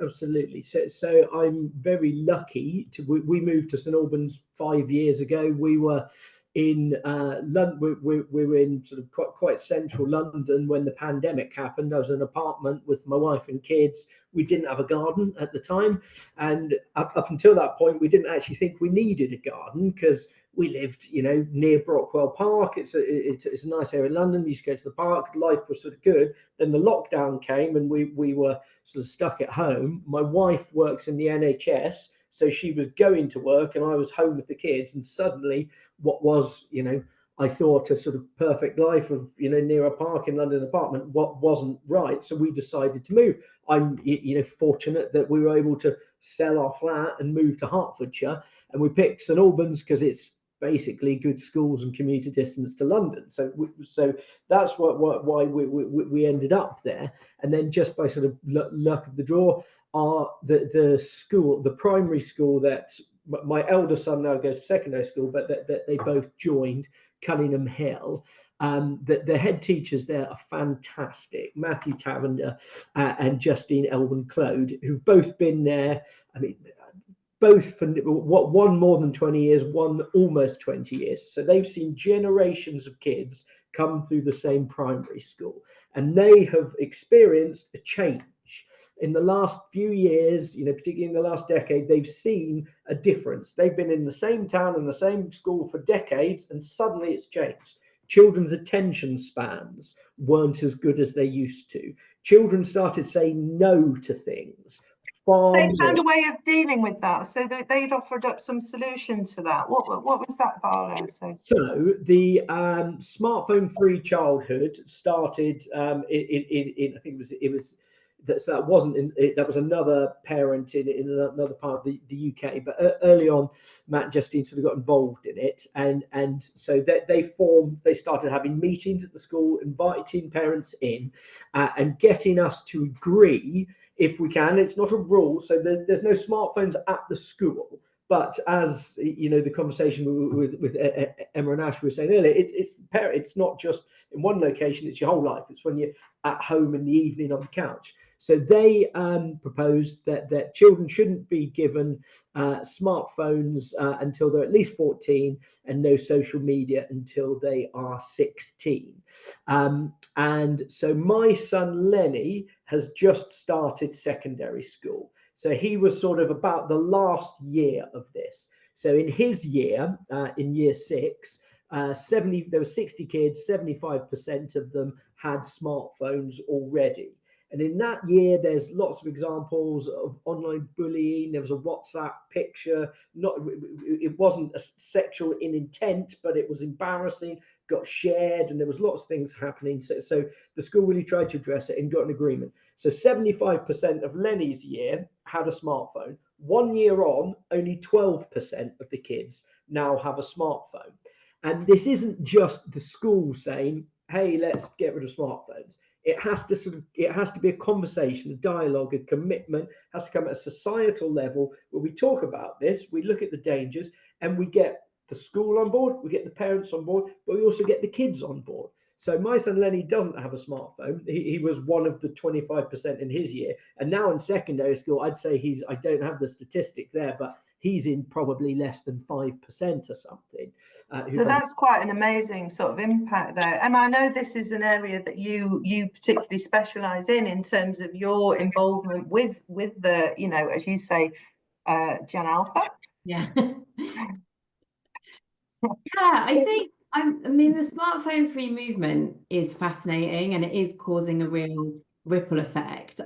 absolutely. So I'm very lucky to. We moved to St Albans 5 years ago. We were in London. We were in sort of quite central London when the pandemic happened. I was in an apartment with my wife and kids. We didn't have a garden at the time, and up until that point, we didn't actually think we needed a garden because we lived, near Brockwell Park. It's a nice area in London. You used to go to the park. Life was sort of good. Then the lockdown came, and we were sort of stuck at home. My wife works in the NHS, so she was going to work, and I was home with the kids. And suddenly, what was, I thought a sort of perfect life of, near a park in London apartment, what wasn't right. So we decided to move. I'm, fortunate that we were able to sell our flat and move to Hertfordshire, and we picked St Albans because it's basically good schools and commuter distance to London. So that's why we ended up there. And then just by sort of luck of the draw, the school, the primary school that my elder son now goes to secondary school, but that they both joined, Cunningham Hill. The head teachers there are fantastic, Matthew Tavender and Justine Elwyn-Clode, who've both been there. I mean, both for one more than 20 years, one almost 20 years. So they've seen generations of kids come through the same primary school, and they have experienced a change. In the last few years, particularly in the last decade, they've seen a difference. They've been in the same town and the same school for decades, and suddenly it's changed. Children's attention spans weren't as good as they used to. Children started saying no to things.
They found a way of dealing with that, so they'd offered up some solution to that. What was that, Bala? So
the smartphone-free childhood started in I think it was that wasn't in that was another parent in another part of the UK, but early on Matt and Justine sort of got involved in it, and so they started having meetings at the school, inviting parents in, and getting us to agree if we can. It's not a rule, so there's no smartphones at the school. But as the conversation with Emma and Ash were saying earlier, it's not just in one location; it's your whole life. It's when you're at home in the evening on the couch. So they proposed that children shouldn't be given smartphones until they're at least 14, and no social media until they are 16. And so my son Lenny has just started secondary school. So he was sort of about the last year of this. So in his year, in year 6, there were 60 kids, 75% of them had smartphones already. And in that year, there's lots of examples of online bullying. There was a WhatsApp picture. It wasn't sexual in intent, but it was embarrassing, got shared, and there was lots of things happening. So the school really tried to address it and got an agreement. So 75% of Lenny's year had a smartphone. 1 year on, only 12% of the kids now have a smartphone. And this isn't just the school saying, hey, let's get rid of smartphones. It has to be a conversation, a dialogue, a commitment. It has to come at a societal level where we talk about this, we look at the dangers, and we get the school on board, we get the parents on board, but we also get the kids on board. So my son Lenny doesn't have a smartphone. He was one of the 25% in his year, and now in secondary school, I'd say I don't have the statistic there, but he's in probably less than 5% or something.
So that's quite an amazing sort of impact there. Emma, I know this is an area that you particularly specialise in terms of your involvement with the, as you say, Gen Alpha.
Yeah. I mean, the smartphone free movement is fascinating, and it is causing a real ripple effect.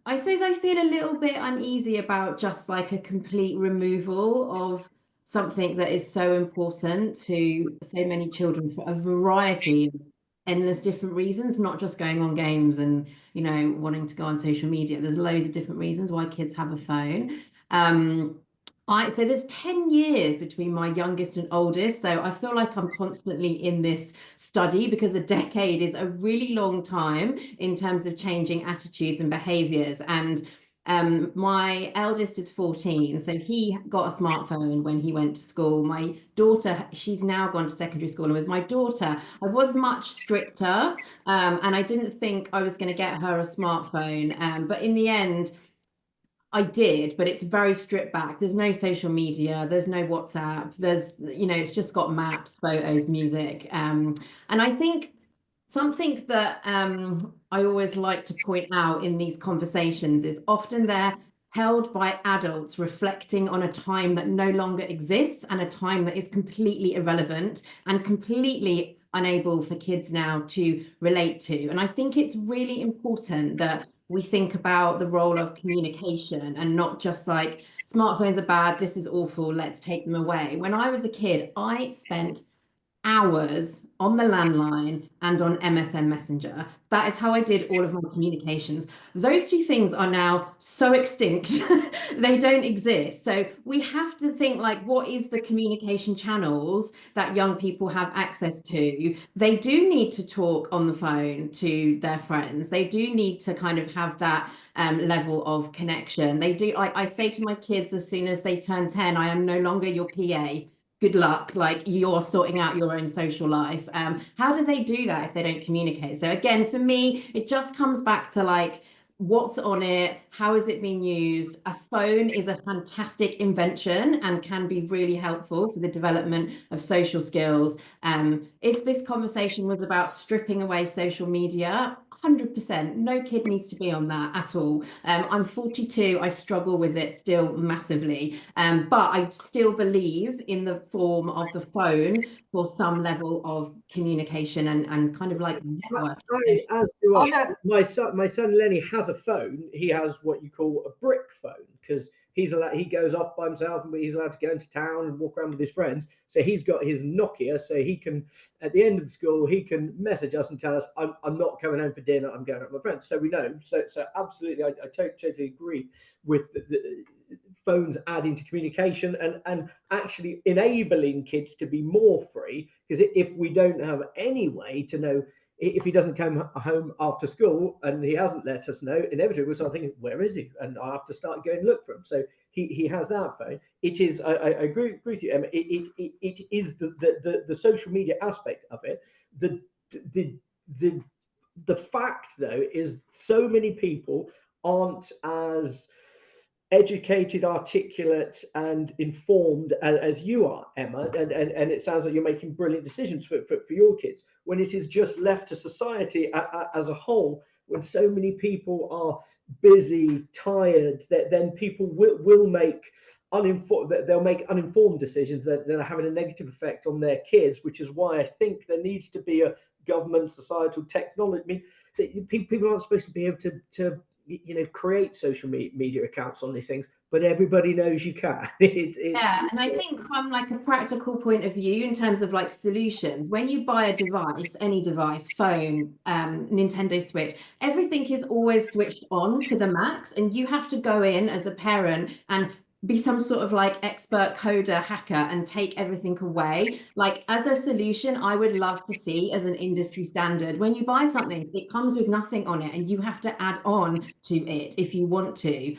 I suppose I feel a little bit uneasy about just like a complete removal of something that is so important to so many children for a variety of endless different reasons, not just going on games and wanting to go on social media. There's loads of different reasons why kids have a phone. So there's 10 years between my youngest and oldest. So I feel like I'm constantly in this study, because a decade is a really long time in terms of changing attitudes and behaviors. And My eldest is 14, so he got a smartphone when he went to school. My daughter, she's now gone to secondary school, and with my daughter, I was much stricter, and I didn't think I was going to get her a smartphone. But in the end, I did, but it's very stripped back. There's no social media, there's no WhatsApp, it's just got maps, photos, music. And I think something that I always like to point out in these conversations is often they're held by adults reflecting on a time that no longer exists and a time that is completely irrelevant and completely unable for kids now to relate to. And I think it's really important that we think about the role of communication and not just like smartphones are bad, this is awful, let's take them away. When I was a kid, I spent hours on the landline and on MSN Messenger. That is how I did all of my communications. Those two things are now so extinct, they don't exist. So we have to think like, what is the communication channels that young people have access to? They do need to talk on the phone to their friends. They do need to kind of have that level of connection. They do. I say to my kids as soon as they turn 10, I am no longer your PA. Good luck, like you're sorting out your own social life. How do they do that if they don't communicate? So again, for me, it just comes back to like, what's on it? How is it being used? A phone is a fantastic invention and can be really helpful for the development of social skills. If this conversation was about stripping away social media, 100%, no kid needs to be on that at all. I'm 42, I struggle with it still massively, but I still believe in the form of the phone for some level of communication and kind of like network.
As do I. My son Lenny has a phone. He has what you call a brick phone because he goes off by himself, but he's allowed to go into town and walk around with his friends. So he's got his Nokia, so he can, at the end of the school, he can message us and tell us, I'm not coming home for dinner, I'm going out with my friends. So we know. So absolutely, I totally agree with the phones adding to communication and actually enabling kids to be more free. Because if we don't have any way to know, if he doesn't come home after school and he hasn't let us know, inevitably we'll start thinking, where is he? And I have to start going and look for him. So he has that phone. It is, I agree with you, Emma. It is the social media aspect of it. The fact though is so many people aren't as educated, articulate, and informed as you are, Emma, and it sounds like you're making brilliant decisions for your kids. When it is just left to society as a whole, when so many people are busy, tired, then people will make uninformed decisions that are having a negative effect on their kids, which is why I think there needs to be a government, societal, technology. I mean, so people aren't supposed to be able to create social media accounts on these things, but everybody knows you can.
Yeah, and I think from like a practical point of view, in terms of like solutions, when you buy a device, any device, phone, Nintendo Switch, everything is always switched on to the max, and you have to go in as a parent and be some sort of like expert coder hacker and take everything away. Like as a solution, I would love to see as an industry standard, when you buy something, it comes with nothing on it and you have to add on to it if you want to,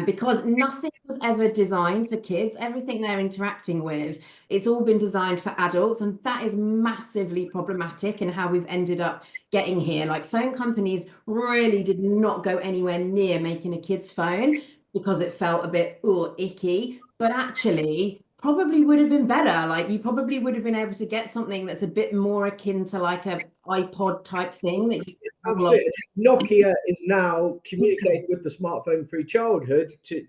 because nothing was ever designed for kids. Everything they're interacting with, it's all been designed for adults, and that is massively problematic in how we've ended up getting here. Like phone companies really did not go anywhere near making a kid's phone because it felt a bit icky, but actually probably would have been better. Like you probably would have been able to get something that's a bit more akin to like a iPod type thing that you
absolutely. Nokia is now communicating with the smartphone free childhood to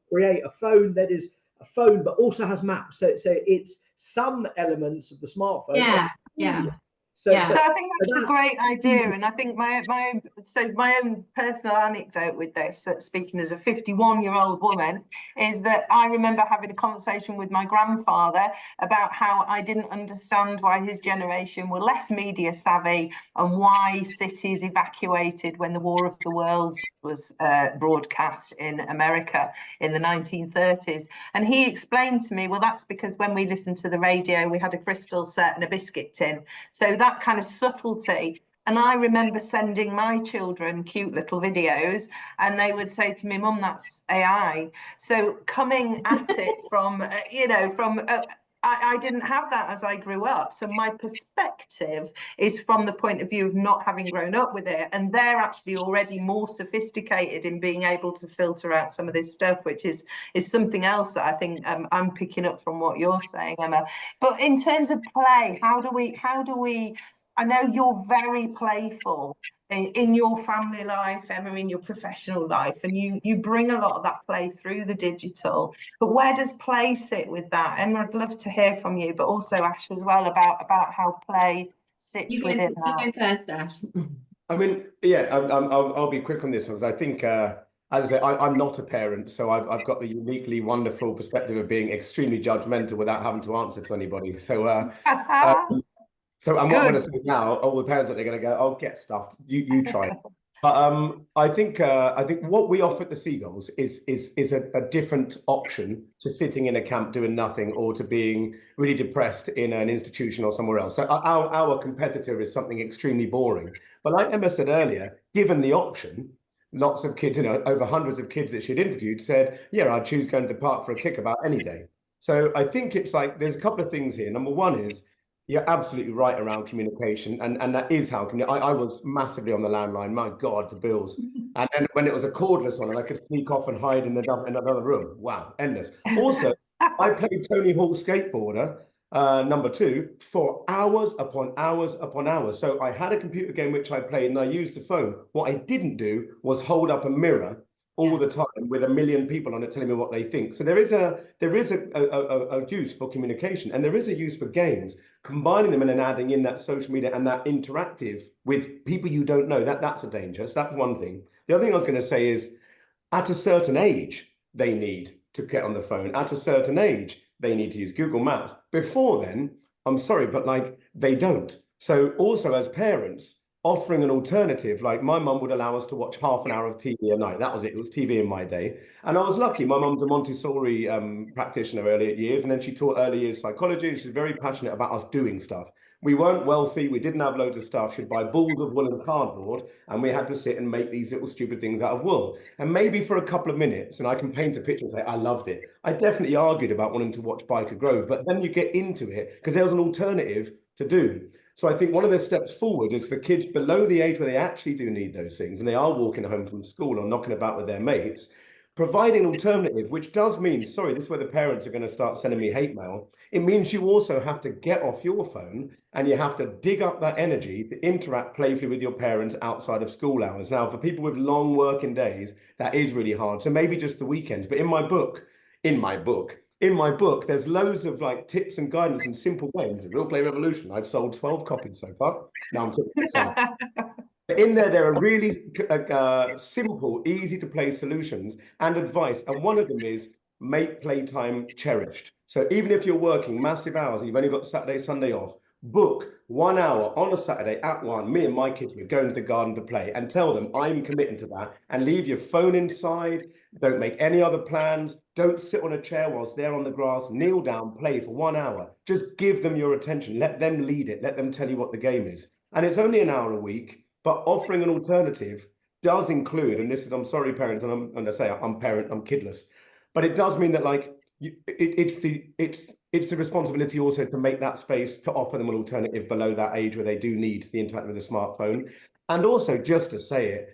create a phone that is a phone but also has maps. So it's some elements of the smartphone.
So I think that's a great idea, and I think my own personal anecdote with this, speaking as a 51-year-old woman, is that I remember having a conversation with my grandfather about how I didn't understand why his generation were less media savvy and why cities evacuated when the War of the Worlds was broadcast in America in the 1930s. And he explained to me, well, that's because when we listened to the radio, we had a crystal set and a biscuit tin. So that kind of subtlety And I remember sending my children cute little videos, and they would say to me, "Mum, that's AI." So coming at it from, I didn't have that as I grew up. So my perspective is from the point of view of not having grown up with it. And they're actually already more sophisticated in being able to filter out some of this stuff, which is something else that I think I'm picking up from what you're saying, Emma. But in terms of play, how do we, I know you're very playful in your family life, Emma, in your professional life, and you bring a lot of that play through the digital. But where does play sit with that? Emma, I'd love to hear from you, but also Ash as well, about how play sits within that.
You go first, Ash.
I mean, yeah, I'll be quick on this one, because I think, as I say, I'm not a parent, so I've got the uniquely wonderful perspective of being extremely judgmental without having to answer to anybody. So, what I'm going to say now, all the parents that they're going to go, "Oh, get stuffed. You try it." But I think what we offer at the Seagulls is a different option to sitting in a camp doing nothing, or to being really depressed in an institution or somewhere else. So our competitor is something extremely boring. But like Emma said earlier, given the option, lots of kids, over hundreds of kids that she'd interviewed said, "Yeah, I'd choose going to the park for a kickabout any day." So I think it's like there's a couple of things here. Number one is, you're absolutely right around communication, and that is how I was massively on the landline. My God, the bills. And then when it was a cordless one, and I could sneak off and hide in another room. Wow, endless. Also, I played Tony Hawk Skateboarder, number 2, for hours upon hours upon hours. So I had a computer game which I played, and I used the phone. What I didn't do was hold up a mirror all the time with a million people on it telling me what they think. So there is a use for communication, and there is a use for games, combining them and then adding in that social media and that interactive with people you don't know. That's a danger. So that's one thing. The other thing I was going to say is, at a certain age, they need to get on the phone. At a certain age, they need to use Google Maps. Before then, I'm sorry, but they don't. So also as parents, offering an alternative, like my mum would allow us to watch half an hour of TV a night. That was it. It was TV in my day. And I was lucky. My mum's a Montessori practitioner early years, and then she taught early years psychology. She's very passionate about us doing stuff. We weren't wealthy. We didn't have loads of stuff. She'd buy balls of wool and cardboard, and we had to sit and make these little stupid things out of wool. And maybe for a couple of minutes, and I can paint a picture and say, I loved it. I definitely argued about wanting to watch Biker Grove, but then you get into it because there was an alternative to do. So I think one of the steps forward is for kids below the age where they actually do need those things, and they are walking home from school or knocking about with their mates, providing an alternative, which does mean, sorry, this is where the parents are going to start sending me hate mail. It means you also have to get off your phone, and you have to dig up that energy to interact playfully with your parents outside of school hours. Now, for people with long working days, that is really hard. So maybe just the weekends. But in my book, there's loads of tips and guidance and simple games. The Real Play Revolution. I've sold 12 copies so far. Now I'm putting this on. In there are really simple, easy to play solutions and advice. And one of them is make playtime cherished. So even if you're working massive hours and you've only got Saturday, Sunday off, book 1 hour on a Saturday at 1. Me and my kids, we're going to the garden to play, and tell them I'm committing to that, and leave your phone inside. Don't make any other plans. Don't sit on a chair whilst they're on the grass. Kneel down, play for 1 hour. Just give them your attention. Let them lead it. Let them tell you what the game is. And it's only an hour a week, but offering an alternative does include, and this is, I'm sorry, parents, and I'm going to say I'm kidless, but it does mean that it's the responsibility also to make that space to offer them an alternative below that age where they do need the interaction with a smartphone. And also, just to say it,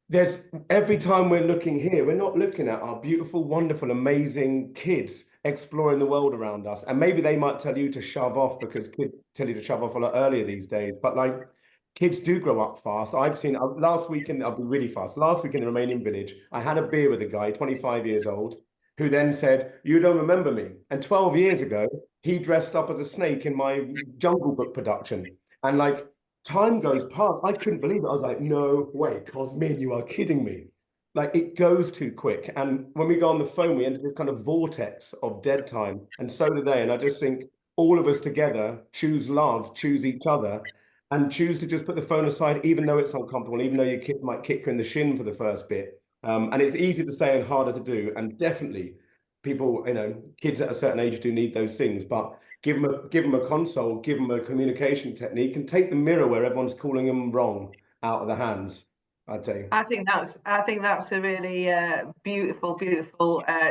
there's every time we're looking here, we're not looking at our beautiful, wonderful, amazing kids exploring the world around us. And maybe they might tell you to shove off, because kids tell you to shove off a lot earlier these days. But kids do grow up fast. I've seen last weekend, I'll be really fast. Last week in the Romanian village, I had a beer with a guy, 25 years old, who then said, "You don't remember me." And 12 years ago, he dressed up as a snake in my Jungle Book production. And time goes past. I couldn't believe it. I was like, no way, Cosmin, you are kidding me. It goes too quick. And when we go on the phone, we enter this kind of vortex of dead time. And so do they. And I just think all of us together choose love, choose each other, and choose to just put the phone aside, even though it's uncomfortable, even though your kid might kick you in the shin for the first bit. And it's easy to say and harder to do. And definitely, people, kids at a certain age do need those things, but give them a console, give them a communication technique, and take the mirror where everyone's calling them wrong out of the hands, I'd say.
I think that's a really beautiful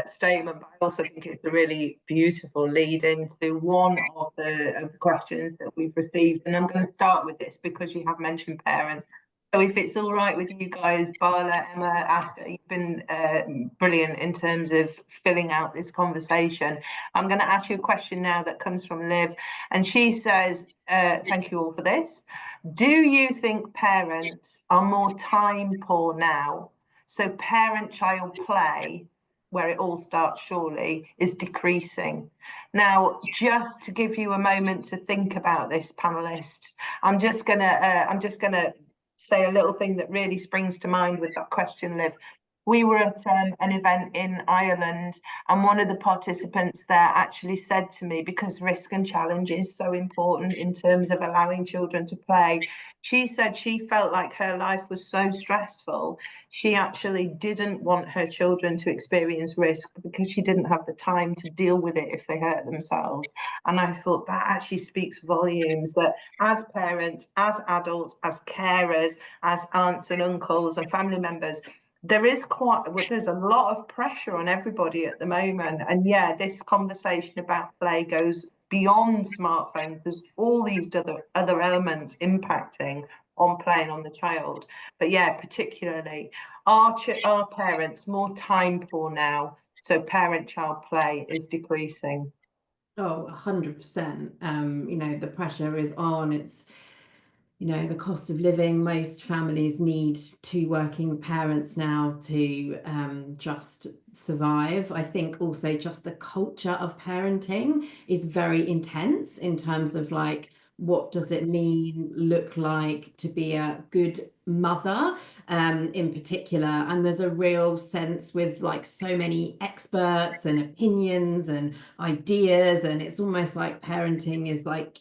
statement, but I also think it's a really beautiful lead into one of the questions that we've received. And I'm going to start with this because you have mentioned parents. So if it's all right with you guys, Bala, Emma, Ash, you've been brilliant in terms of filling out this conversation. I'm going to ask you a question now that comes from Liv, and she says, thank you all for this. Do you think parents are more time poor now? So parent-child play, where it all starts surely, is decreasing. Now, just to give you a moment to think about this, panelists, I'm just gonna say a little thing that really springs to mind with that question, Liv. We were at an event in Ireland, and one of the participants there actually said to me, because risk and challenge is so important in terms of allowing children to play, she said she felt like her life was so stressful, she actually didn't want her children to experience risk because she didn't have the time to deal with it if they hurt themselves. And I thought that actually speaks volumes, that as parents, as adults, as carers, as aunts and uncles and family members, there's a lot of pressure on everybody at the moment. And yeah, this conversation about play goes beyond smartphones. There's all these other elements impacting on playing on the child. But yeah, particularly are parents more time poor now, so parent-child play is decreasing?
Oh, 100%. The pressure is on. It's the cost of living. Most families need two working parents now to just survive. I think also just the culture of parenting is very intense in terms of like, what does it look like to be a good mother in particular. And there's a real sense with like so many experts and opinions and ideas, and it's almost like parenting is like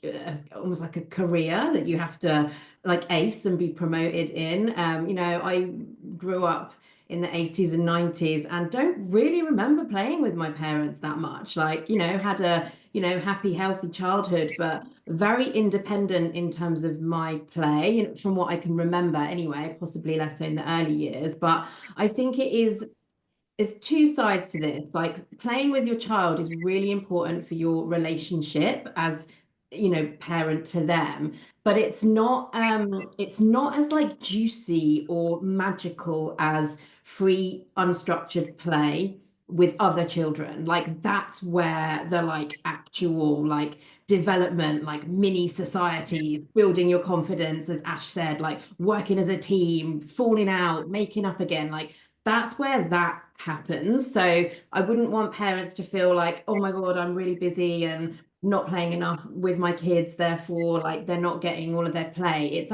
almost like a career that you have to like ace and be promoted in. I grew up in the 80s and 90s and don't really remember playing with my parents that much. Like, had a happy, healthy childhood, but very independent in terms of my play, from what I can remember anyway, possibly less so in the early years. But I think there's two sides to this. Like, playing with your child is really important for your relationship as parent to them, but it's not as like juicy or magical as free unstructured play with other children. Like, that's where the like actual like development, like mini societies, building your confidence, as Ash said, like working as a team, falling out, making up again, like that's where that happens. So I wouldn't want parents to feel like, oh my God, I'm really busy and not playing enough with my kids, therefore like they're not getting all of their play. It's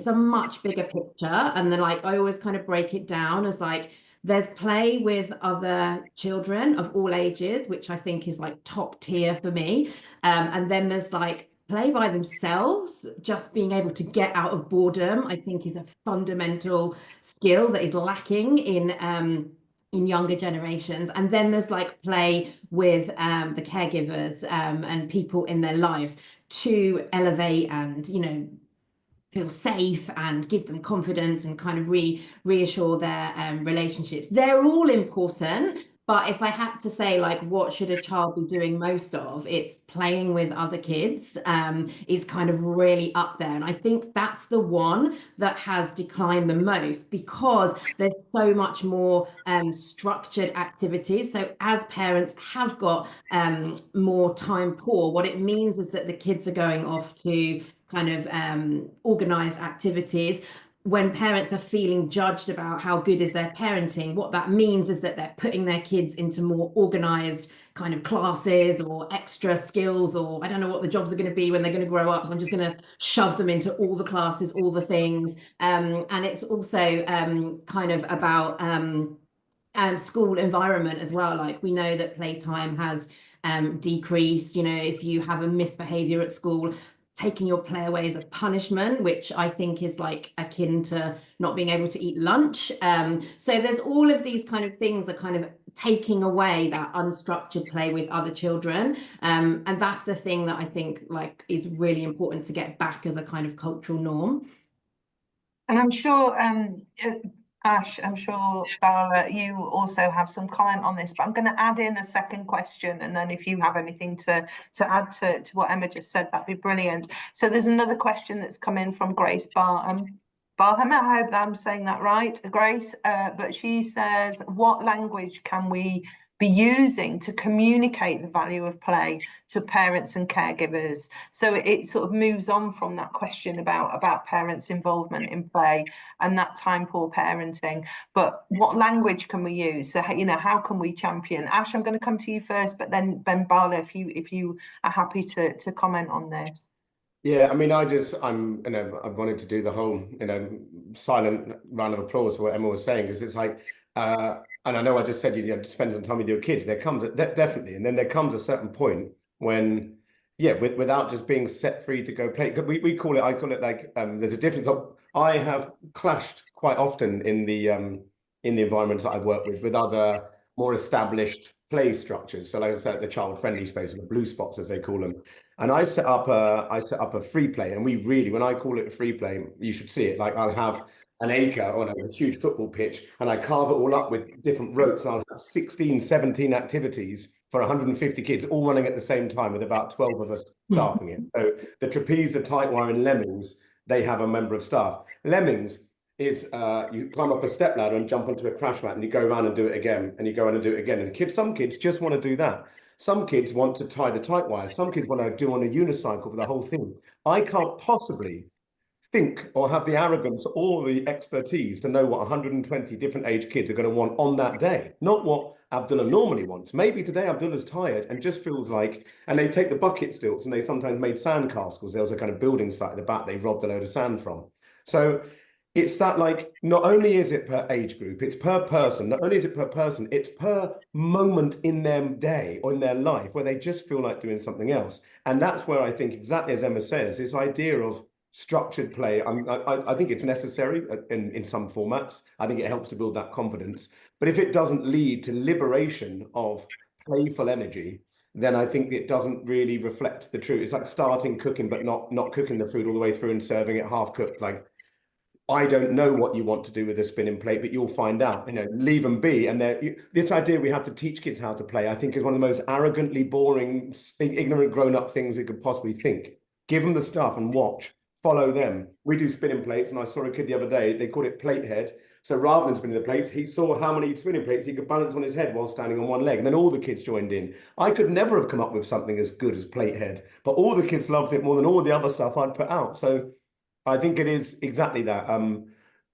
a much bigger picture. And then like I always kind of break it down as like, there's play with other children of all ages, which I think is like top tier for me. And then there's like play by themselves. Just being able to get out of boredom, I think, is a fundamental skill that is lacking in younger generations. And then there's like play with the caregivers and people in their lives to elevate and feel safe and give them confidence and kind of reassure their relationships. They're all important, but if I had to say like what should a child be doing most of, it's playing with other kids is kind of really up there. And I think that's the one that has declined the most because there's so much more structured activities. So as parents have got more time poor, what it means is that the kids are going off to kind of organized activities. When parents are feeling judged about how good is their parenting, what that means is that they're putting their kids into more organized kind of classes or extra skills, or I don't know what the jobs are going to be when they're going to grow up, so I'm just going to shove them into all the classes, all the things. And it's also kind of about school environment as well. Like, we know that playtime has decreased. If you have a misbehavior at school, taking your play away as a punishment, which I think is like akin to not being able to eat lunch. So there's all of these kind of things are kind of taking away that unstructured play with other children. And that's the thing that I think like is really important to get back as a kind of cultural norm.
And I'm sure, Ash, I'm sure, Bala, you also have some comment on this, but I'm going to add in a second question. And then if you have anything to add to what Emma just said, that'd be brilliant. So there's another question that's come in from Grace Barham. I hope that I'm saying that right, Grace. But she says, what language can we be using to communicate the value of play to parents and caregivers? So it sort of moves on from that question about parents' involvement in play and that time poor parenting. But what language can we use? So, you know, how can we champion? Ash, I'm going to come to you first, but then Bala, if you are happy to comment on this.
Yeah, I mean, I wanted to do the whole, silent round of applause for what Emma was saying, because it's like, and I know I just said, spend some time with your kids. There comes definitely, and then there comes a certain point when, without just being set free to go play. I call it like, there's a difference. I have clashed quite often in the environments that I've worked with other more established play structures. So like I said, the child-friendly space, or the blue spots as they call them. And I set up a free play, and we really, when I call it a free play, you should see it. Like I'll have an acre on a huge football pitch, and I carve it all up with different ropes. And I'll have 16, 17 activities for 150 kids, all running at the same time, with about 12 of us staffing it. So the trapeze, the tight wire, and lemmings, they have a member of staff. Lemmings is you climb up a step ladder and jump onto a crash mat, and you go around and do it again, and you go around and do it again. And some kids just want to do that. Some kids want to tie the tight wire. Some kids want to do on a unicycle for the whole thing. I can't possibly think or have the arrogance or the expertise to know what 120 different age kids are going to want on that day. Not what Abdullah normally wants. Maybe today Abdullah's tired and just feels like, and they take the bucket stilts, and they sometimes made sand castles. There was a kind of building site at the back they robbed a load of sand from. So it's that, like, not only is it per age group, it's per person. Not only is it per person, it's per moment in their day or in their life where they just feel like doing something else. And that's where I think, exactly as Emma says, this idea of structured play, I think it's necessary in some formats. I think it helps to build that confidence. But if it doesn't lead to liberation of playful energy, then I think it doesn't really reflect the truth. It's like starting cooking, but not cooking the food all the way through and serving it half cooked. Like, I don't know what you want to do with a spinning plate, but you'll find out. Leave them be. And this idea we have to teach kids how to play, I think, is one of the most arrogantly boring, ignorant, grown-up things we could possibly think. Give them the stuff and watch. Follow them. We do spinning plates, and I saw a kid the other day. They called it plate head. So rather than spinning the plates, he saw how many spinning plates he could balance on his head while standing on one leg. And then all the kids joined in. I could never have come up with something as good as plate head, but all the kids loved it more than all the other stuff I'd put out. So I think it is exactly that,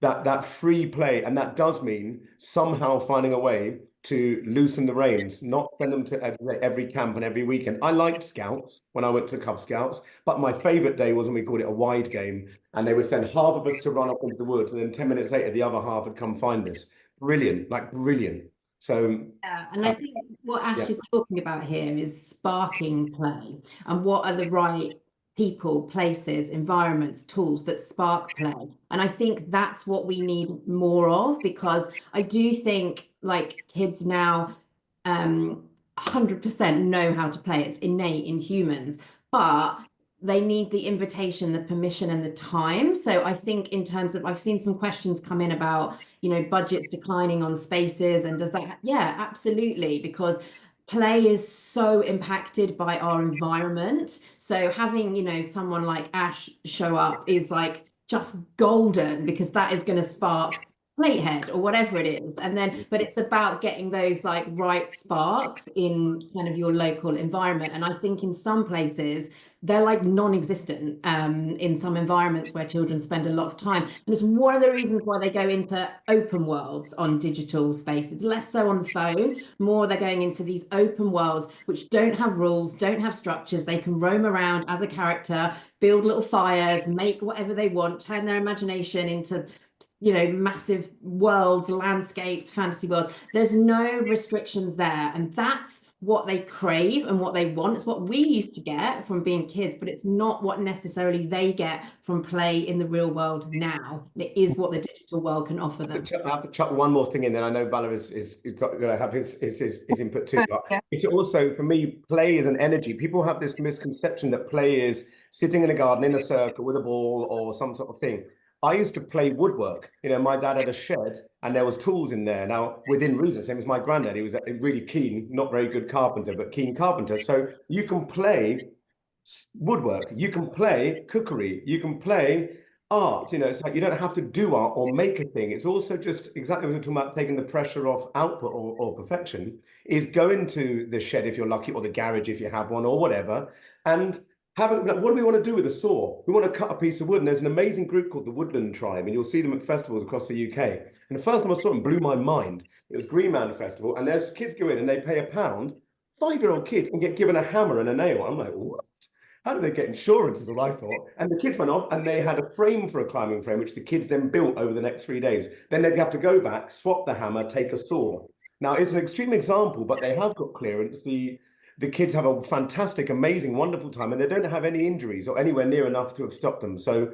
that free play, and that does mean somehow finding a way to loosen the reins, not send them to every camp and every weekend. I liked Scouts when I went to Cub Scouts, but my favourite day was when we called it a wide game, and they would send half of us to run up into the woods, and then 10 minutes later, the other half would come find us. Brilliant, like brilliant. So
yeah, and I think what Ash is talking about here is sparking play, and what are the right people, places, environments, tools that spark play. And I think that's what we need more of, because I do think like kids now 100% know how to play. It's innate in humans, but they need the invitation, the permission, and the time. So I think in terms of, I've seen some questions come in about, budgets declining on spaces, and does that, yeah, absolutely, because play is so impacted by our environment. So having, someone like Ash show up is like just golden, because that is going to spark platehead or whatever it is. And then, but it's about getting those like right sparks in kind of your local environment. And I think in some places, they're like non-existent in some environments where children spend a lot of time. And it's one of the reasons why they go into open worlds on digital spaces, less so on the phone, more they're going into these open worlds, which don't have rules, don't have structures. They can roam around as a character, build little fires, make whatever they want, turn their imagination into massive worlds, landscapes, fantasy worlds. There's no restrictions there. And that's what they crave and what they want. It's what we used to get from being kids, but it's not what necessarily they get from play in the real world now. It is what the digital world can offer them.
I have to chuck one more thing in, then I know Bala is going to have his input too. But
Yeah.
it's also, for me, play is an energy. People have this misconception that play is sitting in a garden in a circle with a ball or some sort of thing. I used to play woodwork. You know, my dad had a shed and there was tools in there. Now, within reason, same as my granddad, he was a really keen, not very good carpenter, but keen carpenter. So you can play woodwork, you can play cookery, you can play art. You know, it's like you don't have to do art or make a thing. It's also just exactly what we're talking about, taking the pressure off output or perfection, is going to the shed if you're lucky, or the garage if you have one, or whatever, and having, like, what do we want to do with a saw? We want to cut a piece of wood, and there's an amazing group called the Woodland Tribe, and you'll see them at festivals across the UK. And the first time I saw them blew my mind. It was Green Man Festival, and there's kids go in and they pay £1, 5-year-old kids, and get given a hammer and a nail. I'm like, what? How do they get insurance, is what I thought. And the kids went off and they had a frame for a climbing frame, which the kids then built over the next 3 days. Then they'd have to go back, swap the hammer, take a saw. Now, it's an extreme example, but they have got clearance. The kids have a fantastic, amazing, wonderful time, and they don't have any injuries or anywhere near enough to have stopped them. So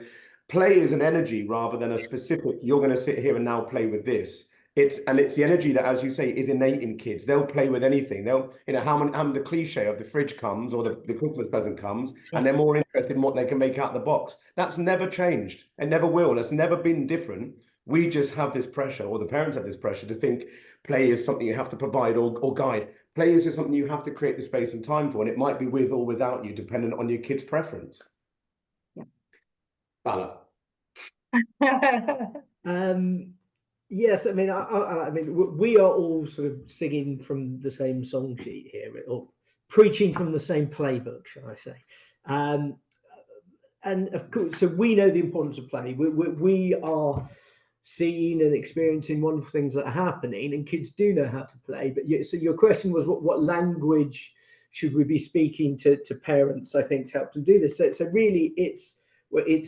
play is an energy rather than a specific, you're going to sit here and now play with this. It's the energy that, as you say, is innate in kids. They'll play with anything. They'll, you know, how the cliche of the fridge comes or the Christmas present comes, and they're more interested in what they can make out of the box. That's never changed and never will. That's never been different. We just have this pressure, or the parents have this pressure, to think play is something you have to provide or guide. Play is just something you have to create the space and time for, and it might be with or without you, dependent on your kid's preference.
Yeah.
Bala.
Yes, I mean, we are all sort of singing from the same song sheet here, or preaching from the same playbook, shall I say? And of course, so we know the importance of play. We are seeing and experiencing wonderful things that are happening, and kids do know how to play. But so your question was, what language should we be speaking to parents, I think, to help them do this? So really, it's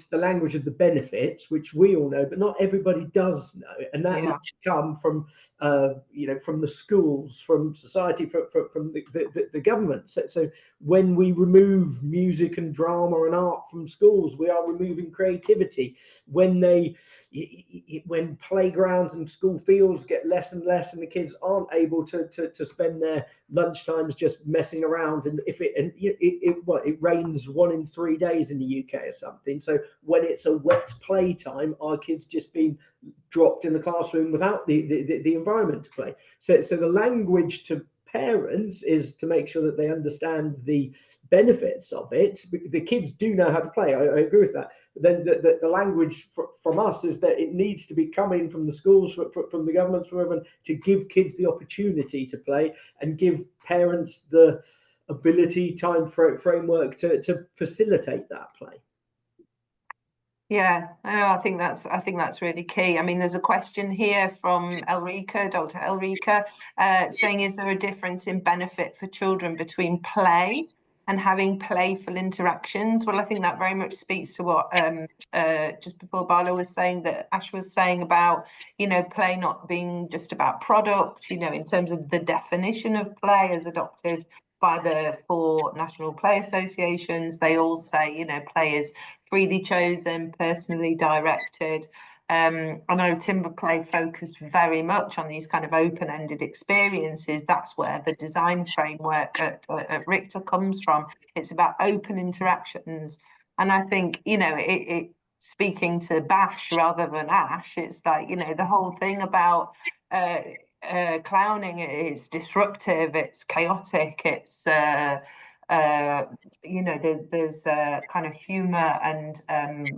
the language of the benefits, which we all know, but not everybody does know, and that must come from from the schools, from society, from the government. So when we remove music and drama and art from schools, we are removing creativity. When playgrounds and school fields get less and less, and the kids aren't able to spend their lunchtimes just messing around, and it rains 1 in 3 days in the UK or something. So when it's a wet playtime, our kids just being dropped in the classroom without the environment to play. So the language to parents is to make sure that they understand the benefits of it. The kids do know how to play. I agree with that. But then the language from us is that it needs to be coming from the schools, from the governments, from everyone, to give kids the opportunity to play, and give parents the ability, time framework to facilitate that play.
Yeah, I think that's really key. I mean, there's a question here from Elrika, Dr. Elrika, saying, is there a difference in benefit for children between play and having playful interactions? Well, I think that very much speaks to what just before Bala was saying, that Ash was saying about, play not being just about product, in terms of the definition of play as adopted by the 4 national play associations. They all say, play is freely chosen, personally directed. I know Timber Play focused very much on these kind of open-ended experiences. That's where the design framework at Richter comes from. It's about open interactions. And I think, it speaking to Bash rather than Ash, it's like, the whole thing about clowning is disruptive, it's chaotic, it's there's kind of humor and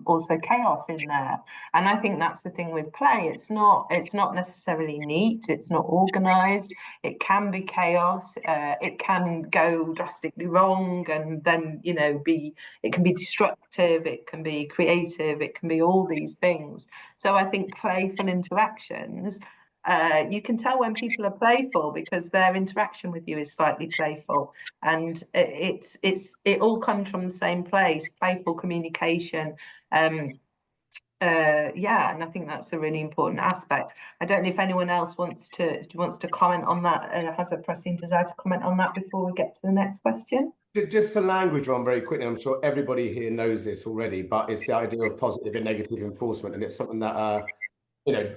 also chaos in there. And I think that's the thing with play. It's not necessarily neat, it's not organized, it can be chaos, it can go drastically wrong, and then it can be destructive, it can be creative, it can be all these things. So I think playful interactions, you can tell when people are playful because their interaction with you is slightly playful, and it all comes from the same place: playful communication, Yeah, and I think that's a really important aspect. I don't know if anyone else wants to comment on that, has a pressing desire to comment on that before we get to the next question.
Just for language one very quickly, I'm sure everybody here knows this already, but it's the idea of positive and negative enforcement, and it's something that you know,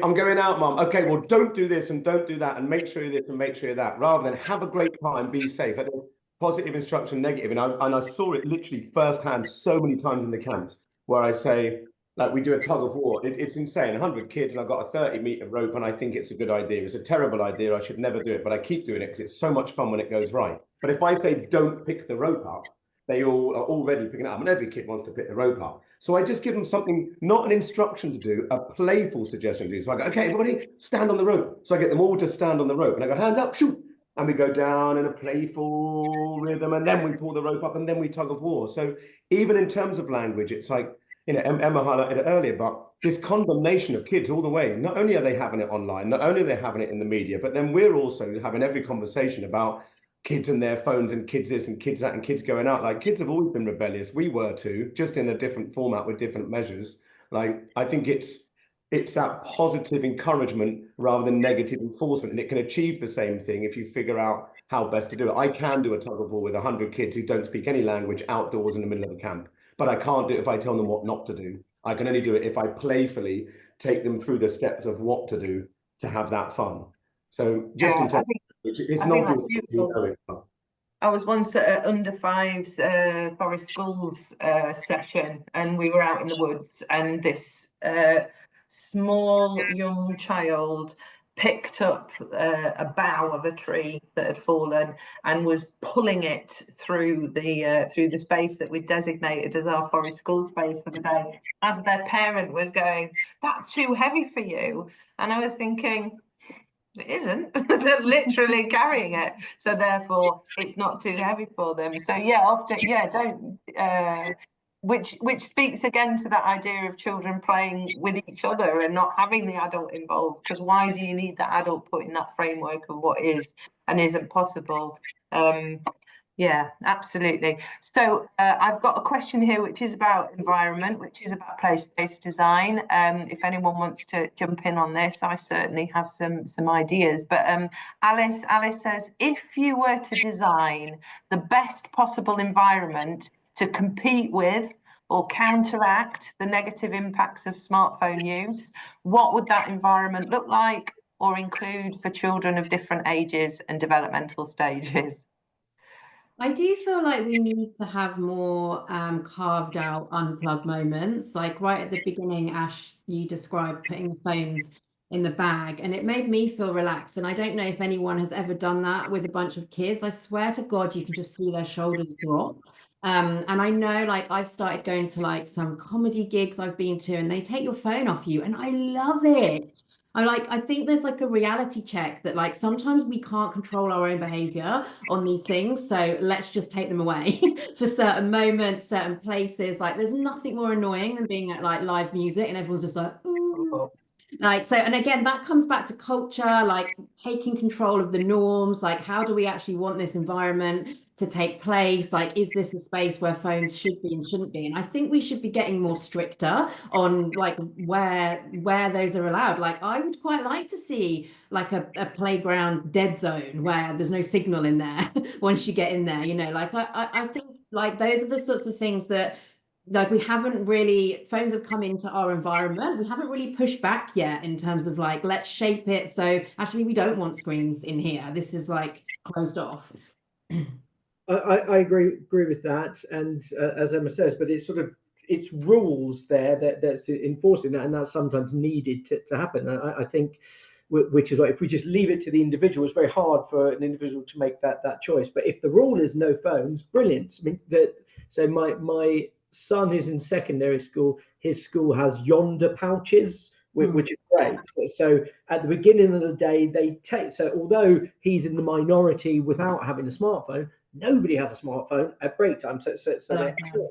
I'm going out, Mum. Okay, well, don't do this and don't do that, and make sure you're this and make sure you're that, rather than have a great time, be safe. I think positive instruction, negative, and I saw it literally firsthand so many times in the camps where I say, like, we do a tug of war. It's insane. 100 kids, and I've got a 30-meter rope, and I think it's a good idea. It's a terrible idea. I should never do it, but I keep doing it because it's so much fun when it goes right. But if I say don't pick the rope up, they all are already picking it up, and every kid wants to pick the rope up. So I just give them something, not an instruction to do, a playful suggestion to do. So I go, okay, everybody, stand on the rope. So I get them all to stand on the rope, and I go, hands up, shoot. And we go down in a playful rhythm, and then we pull the rope up, and then we tug of war. So even in terms of language, it's like, you know, Emma highlighted it earlier, but this condemnation of kids all the way. Not only are they having it online, not only are they having it in the media, but then we're also having every conversation about kids and their phones and kids this and kids that and kids going out. Like, kids have always been rebellious. We were too, just in a different format with different measures. Like, I think it's that positive encouragement rather than negative enforcement, and it can achieve the same thing if you figure out how best to do it. I can do a tug of war with 100 kids who don't speak any language outdoors in the middle of a camp, but I can't do it if I tell them what not to do. I can only do it if I playfully take them through the steps of what to do to have that fun. So just in terms, it's not beautiful.
I was once at Under Fives Forest Schools session, and we were out in the woods, and this small young child picked up a bough of a tree that had fallen and was pulling it through the space that we designated as our forest school space for the day, as their parent was going, "That's too heavy for you." And I was thinking, it isn't. They're literally carrying it, so therefore it's not too heavy for them. So yeah, often, yeah, don't which speaks again to that idea of children playing with each other and not having the adult involved, because why do you need that adult putting that framework of what is and isn't possible? Yeah, absolutely. So I've got a question here which is about environment, which is about place-based design. If anyone wants to jump in on this, I certainly have some ideas. But Alice says, if you were to design the best possible environment to compete with or counteract the negative impacts of smartphone use, what would that environment look like or include for children of different ages and developmental stages?
I do feel like we need to have more carved out unplug moments. Like right at the beginning, Ash, you described putting the phones in the bag, and it made me feel relaxed. And I don't know if anyone has ever done that with a bunch of kids. I swear to God, you can just see their shoulders drop. And I know, like, I've started going to like some comedy gigs I've been to, and they take your phone off you, and I love it. I think there's like a reality check that like sometimes we can't control our own behavior on these things. So let's just take them away for certain moments, certain places. Like there's nothing more annoying than being at like live music and everyone's just like, ooh. Like, so, and again, that comes back to culture, like taking control of the norms, like how do we actually want this environment to take place? Like, is this a space where phones should be and shouldn't be? And I think we should be getting more stricter on like where those are allowed. Like, I would quite like to see like a playground dead zone where there's no signal in there once you get in there, you know, like I think like those are the sorts of things that like we haven't really, phones have come into our environment. We haven't really pushed back yet in terms of like, let's shape it. So actually we don't want screens in here. This is like closed off.
I agree with that. And as Emma says, but it's sort of, it's rules there that's enforcing that, and that's sometimes needed to happen. I think, which is why if we just leave it to the individual, it's very hard for an individual to make that choice. But if the rule is no phones, brilliant. I mean, so my son is in secondary school. His school has yonder pouches, which is great. So at the beginning of the day, they take. So although he's in the minority without having a smartphone, nobody has a smartphone at break time. So they're excellent.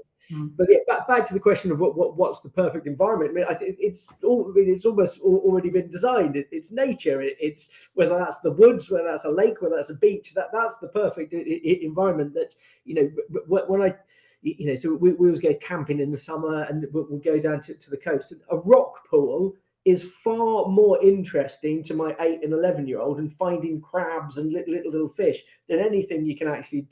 But yeah, back to the question of what's the perfect environment. I mean, I think it's almost already been designed. It's nature. It's whether that's the woods, whether that's a lake, whether that's a beach. That's the perfect environment. That, you know, when I, so we always go camping in the summer, and we'll go down to the coast. A rock pool is far more interesting to my 8 and 11-year-old and finding crabs and little fish than anything you can actually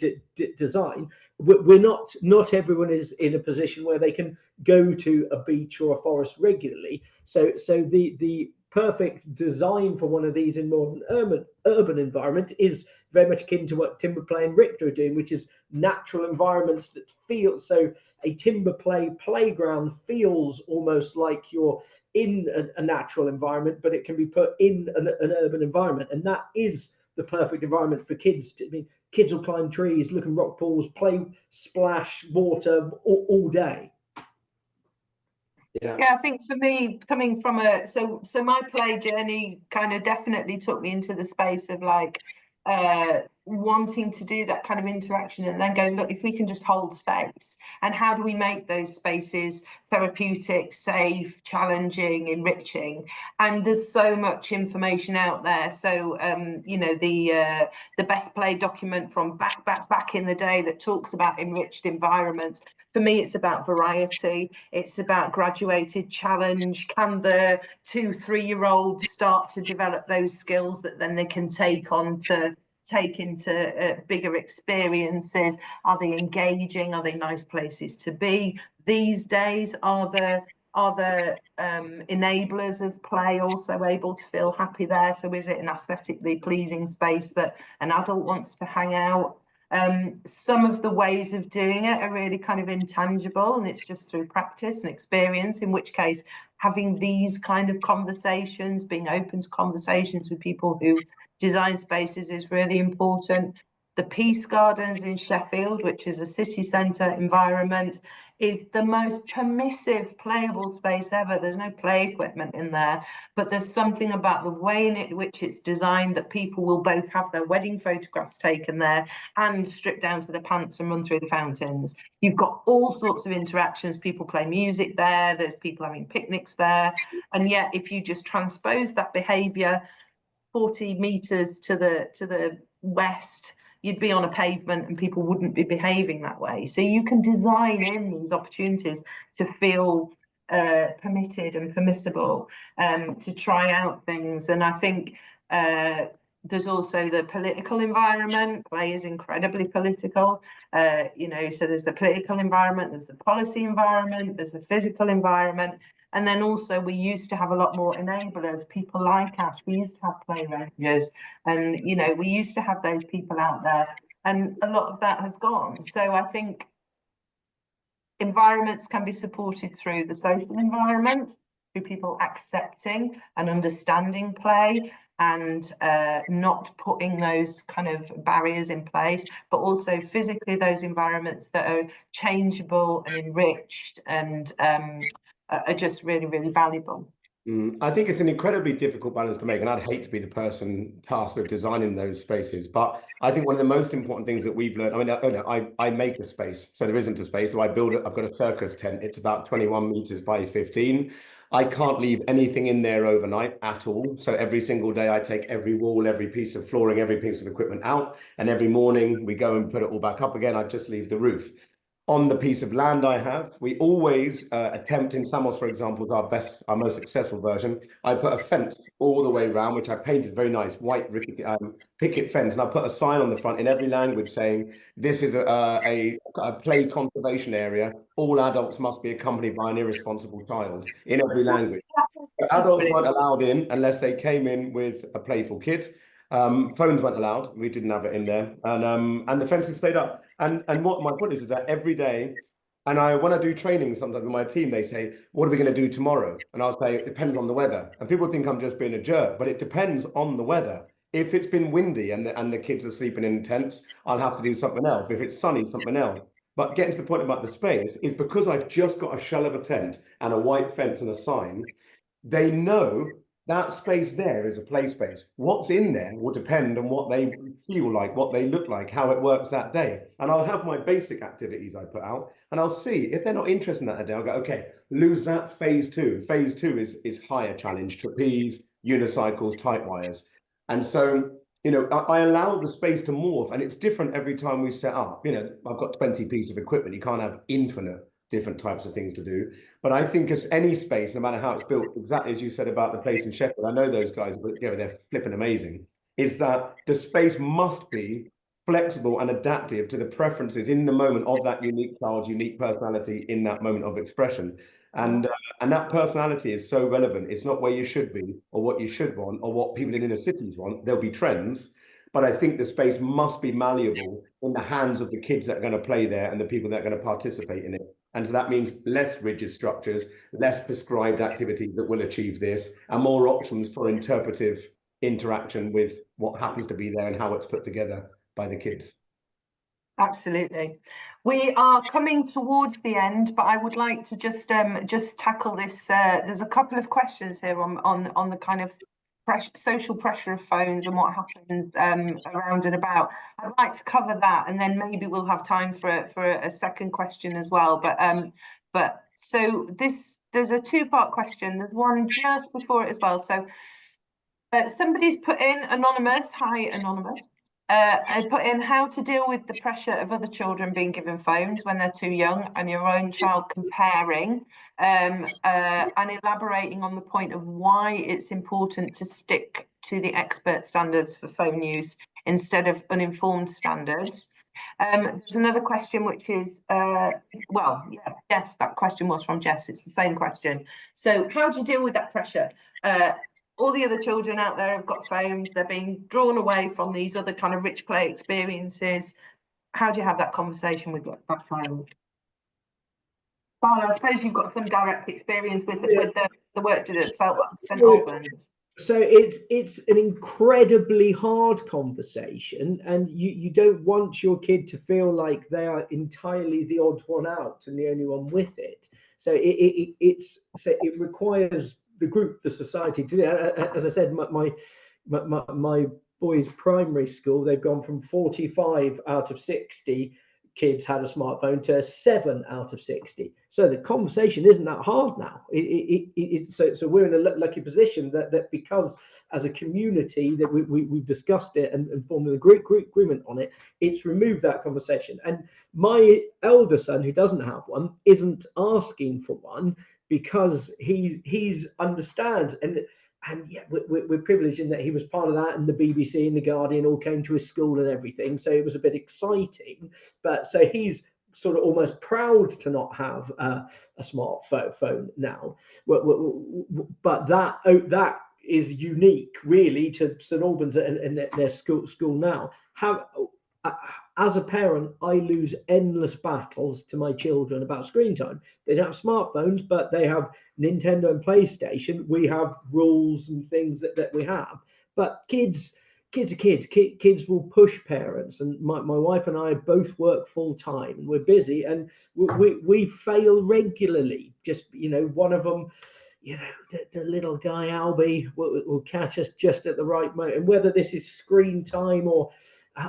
design. We're not everyone is in a position where they can go to a beach or a forest regularly. So the perfect design for one of these in more urban environment is very much akin to what timber play and Richter are doing, which is natural environments that feel. So a timber play playground feels almost like you're in a natural environment, but it can be put in an urban environment, and that is the perfect environment for kids. I mean, kids will climb trees, look at rock pools, play, splash water all day.
Yeah, I think for me, coming from so my play journey kind of definitely took me into the space of like wanting to do that kind of interaction, and then going, look, if we can just hold space, and how do we make those spaces therapeutic, safe, challenging, enriching? And there's so much information out there. So you know, the Best Play document from back in the day that talks about enriched environments. For me, it's about variety. It's about graduated challenge. Can the 2-3-year-olds start to develop those skills that then they can take into bigger experiences? Are they engaging? Are they nice places to be? These days, are the enablers of play also able to feel happy there? So is it an aesthetically pleasing space that an adult wants to hang out? Some of the ways of doing it are really kind of intangible, and it's just through practice and experience, in which case having these kind of conversations, being open to conversations with people who design spaces, is really important. The Peace Gardens in Sheffield, which is a city centre environment, is the most permissive playable space ever. There's no play equipment in there, but there's something about the way in which it's designed that people will both have their wedding photographs taken there and strip down to the pants and run through the fountains. You've got all sorts of interactions. People play music there. There's people having picnics there. And yet, if you just transpose that behaviour 40 metres to the west, you'd be on a pavement and people wouldn't be behaving that way. So you can design in these opportunities to feel permitted and permissible, to try out things. And I think there's also the political environment. Play is incredibly political, you know, so there's the political environment, there's the policy environment, there's the physical environment. And then also we used to have a lot more enablers, people like Ash. We used to have play rangers, and, you know, we used to have those people out there, and a lot of that has gone. So I think environments can be supported through the social environment, through people accepting and understanding play, and not putting those kind of barriers in place, but also physically those environments that are changeable and enriched and are just really, really valuable.
I think it's an incredibly difficult balance to make, and I'd hate to be the person tasked with designing those spaces. But I think one of the most important things that we've learned, I make a space, so there isn't a space. So I build it. I've got a circus tent. It's about 21 meters by 15. I can't leave anything in there overnight at all. So every single day I take every wall, every piece of flooring, every piece of equipment out, and every morning we go and put it all back up again. I just leave the roof. On the piece of land I have, we always attempt, in Samos, for example, is our most successful version. I put a fence all the way around, which I painted very nice, white picket fence, and I put a sign on the front in every language saying, this is a play conservation area. All adults must be accompanied by an irresponsible child, in every language. The adults weren't allowed in unless they came in with a playful kid. Phones weren't allowed. We didn't have it in there, and the fences stayed up. And what my point is that every day, and when I do training sometimes with my team, they say, "What are we going to do tomorrow?" And I'll say, "It depends on the weather." And people think I'm just being a jerk, but it depends on the weather. If it's been windy and the kids are sleeping in tents, I'll have to do something else. If it's sunny, something else. But getting to the point about the space is because I've just got a shell of a tent and a white fence and a sign. They know that space there is a play space. What's in there will depend on what they feel like, what they look like, how it works that day. And I'll have my basic activities I put out, and I'll see if they're not interested in that day. I'll go, okay, lose that phase 2. Phase 2 is higher challenge, trapeze, unicycles, tight wires. And so you know, I allow the space to morph, and it's different every time we set up. You know, I've got 20 pieces of equipment. You can't have infinite different types of things to do. But I think as any space, no matter how it's built, exactly as you said about the place in Sheffield, I know those guys, but yeah, they're flipping amazing, is that the space must be flexible and adaptive to the preferences in the moment of that unique child's unique personality in that moment of expression. And that personality is so relevant. It's not where you should be or what you should want or what people in inner cities want. There'll be trends, but I think the space must be malleable in the hands of the kids that are going to play there and the people that are going to participate in it. And so that means less rigid structures, less prescribed activities that will achieve this, and more options for interpretive interaction with what happens to be there and how it's put together by the kids.
Absolutely. We are coming towards the end, but I would like to just tackle this. There's a couple of questions here on the kind of social pressure of phones and what happens around and about. I'd like to cover that, and then maybe we'll have time for a second question as well. But so there's a two-part question. There's one just before it as well. So somebody's put in, anonymous. Hi, anonymous. I put in how to deal with the pressure of other children being given phones when they're too young, and your own child comparing, and elaborating on the point of why it's important to stick to the expert standards for phone use instead of uninformed standards. There's another question which is, well, yeah, Jess, that question was from Jess. It's the same question. So how do you deal with that pressure? All the other children out there have got phones. They're being drawn away from these other kind of rich play experiences. How do you have that conversation with that child? Barbara, I suppose you've got some direct experience with the work did at St Albans.
So it's an incredibly hard conversation, and you don't want your kid to feel like they are entirely the odd one out and the only one with it. So it requires the group, the society to do it. As I said, my boys' primary school, they've gone from 45 out of 60 kids had a smartphone to 7 out of 60. So the conversation isn't that hard now. So we're in a lucky position that because as a community that we've discussed it and formed a group agreement on it, it's removed that conversation. And my elder son, who doesn't have one, isn't asking for one, because he's understands, and yeah, we're privileged in that he was part of that, and the BBC and the Guardian all came to his school and everything, so it was a bit exciting. But so he's sort of almost proud to not have a smartphone now. But that is unique, really, to St Albans and their school now. As a parent, I lose endless battles to my children about screen time. They don't have smartphones, but they have Nintendo and PlayStation. We have rules and things that we have. But kids are kids. Kids will push parents. And my wife and I both work full time, and we're busy, and we fail regularly. Just, one of them, the little guy Albie will catch us just at the right moment. And whether this is screen time or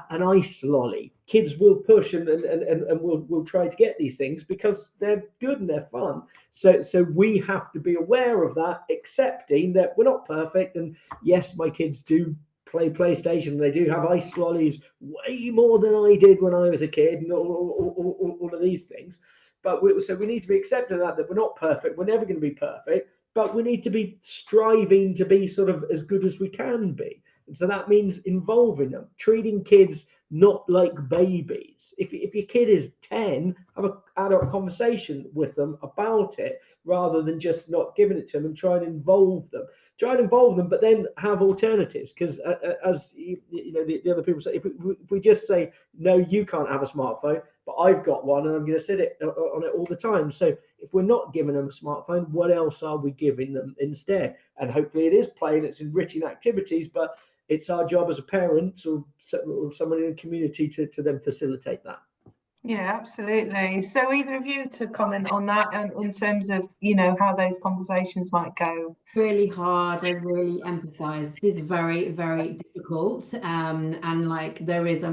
an ice lolly, kids will push and will try to get these things because they're good and they're fun. So we have to be aware of that, accepting that we're not perfect. And yes, my kids do play PlayStation. They do have ice lollies way more than I did when I was a kid, and all of these things. But we need to be accepting that we're not perfect. We're never going to be perfect, but we need to be striving to be sort of as good as we can be. And so that means involving them, treating kids not like babies. If your kid is 10, have an adult conversation with them about it, rather than just not giving it to them, and try and involve them. But then have alternatives, because as the other people say, if we just say, no, you can't have a smartphone, but I've got one and I'm going to sit on it all the time. So if we're not giving them a smartphone, what else are we giving them instead? And hopefully it is play and it's enriching activities, but it's our job as a parent or someone in the community to then facilitate that.
Yeah, absolutely. So either of you to comment on that, and in terms of, how those conversations might go.
Really hard. I really empathize. This is very, very difficult. And like there is a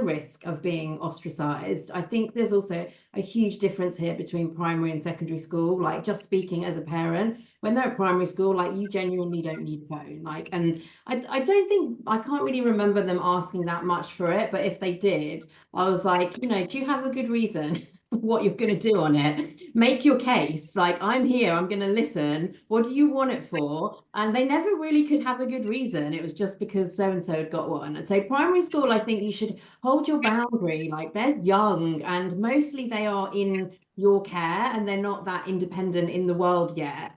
risk of being ostracized. I think there's also a huge difference here between primary and secondary school. Like, just speaking as a parent, when they're at primary school, like you genuinely don't need phone. Like, and I don't think, I can't really remember them asking that much for it, but if they did, I was like, you know, do you have a good reason what you're going to do on it? Make your case. Like, I'm here, I'm going to listen. What do you want it for? And they never really could have a good reason. It was just because so and so had got one. And so primary school, I think you should hold your boundary. Like, they're young and mostly they are in your care and they're not that independent in the world yet.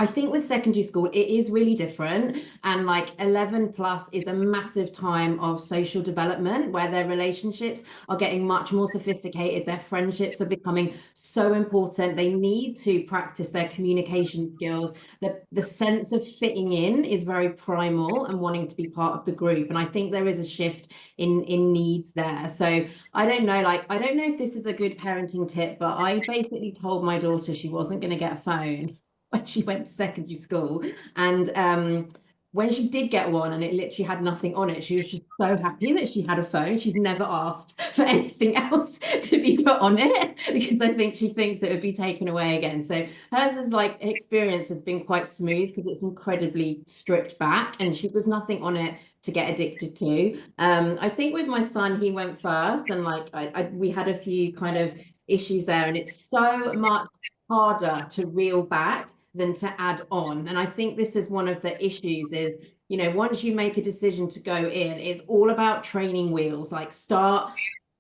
I think with secondary school, it is really different. And like 11 plus is a massive time of social development where their relationships are getting much more sophisticated. Their friendships are becoming so important. They need to practice their communication skills. The sense of fitting in is very primal and wanting to be part of the group. And I think there is a shift in needs there. So I don't know, like, I don't know if this is a good parenting tip, but I basically told my daughter she wasn't going to get a phone when she went to secondary school. And when she did get one and it literally had nothing on it, she was just so happy that she had a phone. She's never asked for anything else to be put on it because I think she thinks it would be taken away again. So hers is like, experience has been quite smooth because it's incredibly stripped back and there's nothing on it to get addicted to. I think with my son, he went first and like we had a few kind of issues there, and it's so much harder to reel back than to add on. And I think this is one of the issues is, you know, once you make a decision to go in, it's all about training wheels, like start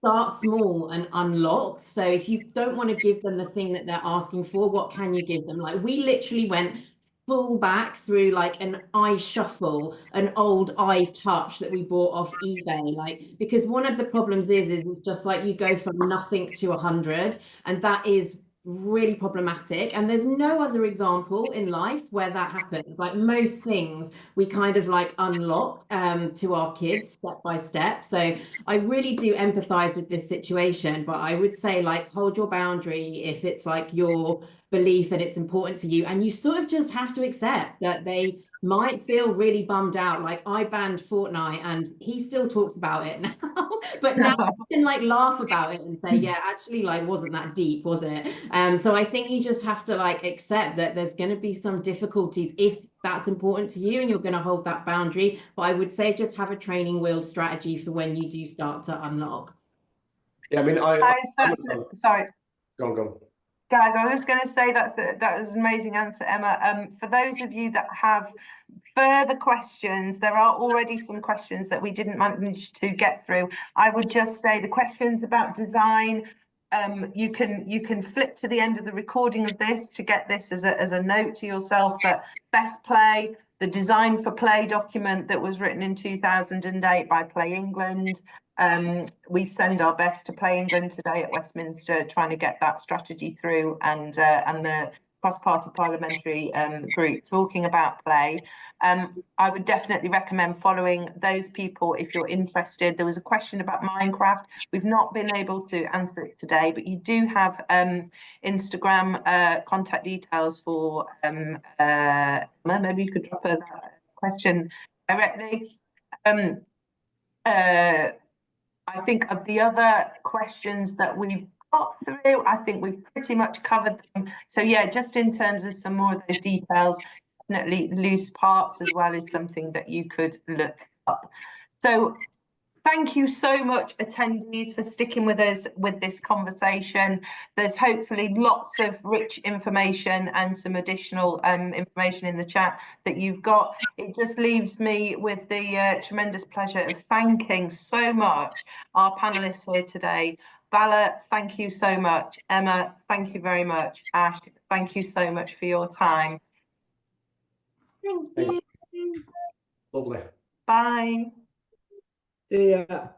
small and unlock. So if you don't want to give them the thing that they're asking for, what can you give them? Like we literally went full back through like an iShuffle, an old iTouch that we bought off eBay, like because one of the problems is it's just like you go from nothing to 100, and that is really problematic. And there's no other example in life where that happens. Like most things we kind of like unlock to our kids step by step. So I really do empathize with this situation, but I would say like hold your boundary if it's like your belief and it's important to you, and you sort of just have to accept that they might feel really bummed out. Like I banned Fortnite and he still talks about it now but now you can like laugh about it and say, yeah, actually like wasn't that deep, was it? So I think you just have to like accept that there's going to be some difficulties if that's important to you and you're going to hold that boundary. But I would say just have a training wheel strategy for when you do start to unlock.
Yeah, I mean,
sorry.
Go on.
Guys, I was just going to say that was an amazing answer, Emma. For those of you that have further questions, there are already some questions that we didn't manage to get through. I would just say the questions about design, you can flip to the end of the recording of this to get this as a note to yourself. But Best Play, the Design for Play document that was written in 2008 by Play England. We send our best to Play England today at Westminster, trying to get that strategy through, and the cross-party parliamentary group talking about play. I would definitely recommend following those people if you're interested. There was a question about Minecraft. We've not been able to answer it today, but you do have Instagram contact details for maybe you could drop her that question directly. I think of the other questions that we've got through, I think we've pretty much covered them. So yeah, just in terms of some more of those details, definitely loose parts as well is something that you could look up. So thank you so much, attendees, for sticking with us with this conversation. There's hopefully lots of rich information and some additional information in the chat that you've got. It just leaves me with the tremendous pleasure of thanking so much our panelists here today. Vala, thank you so much. Emma, thank you very much. Ash, thank you so much for your time.
Thank you.
Lovely.
Bye.
See ya.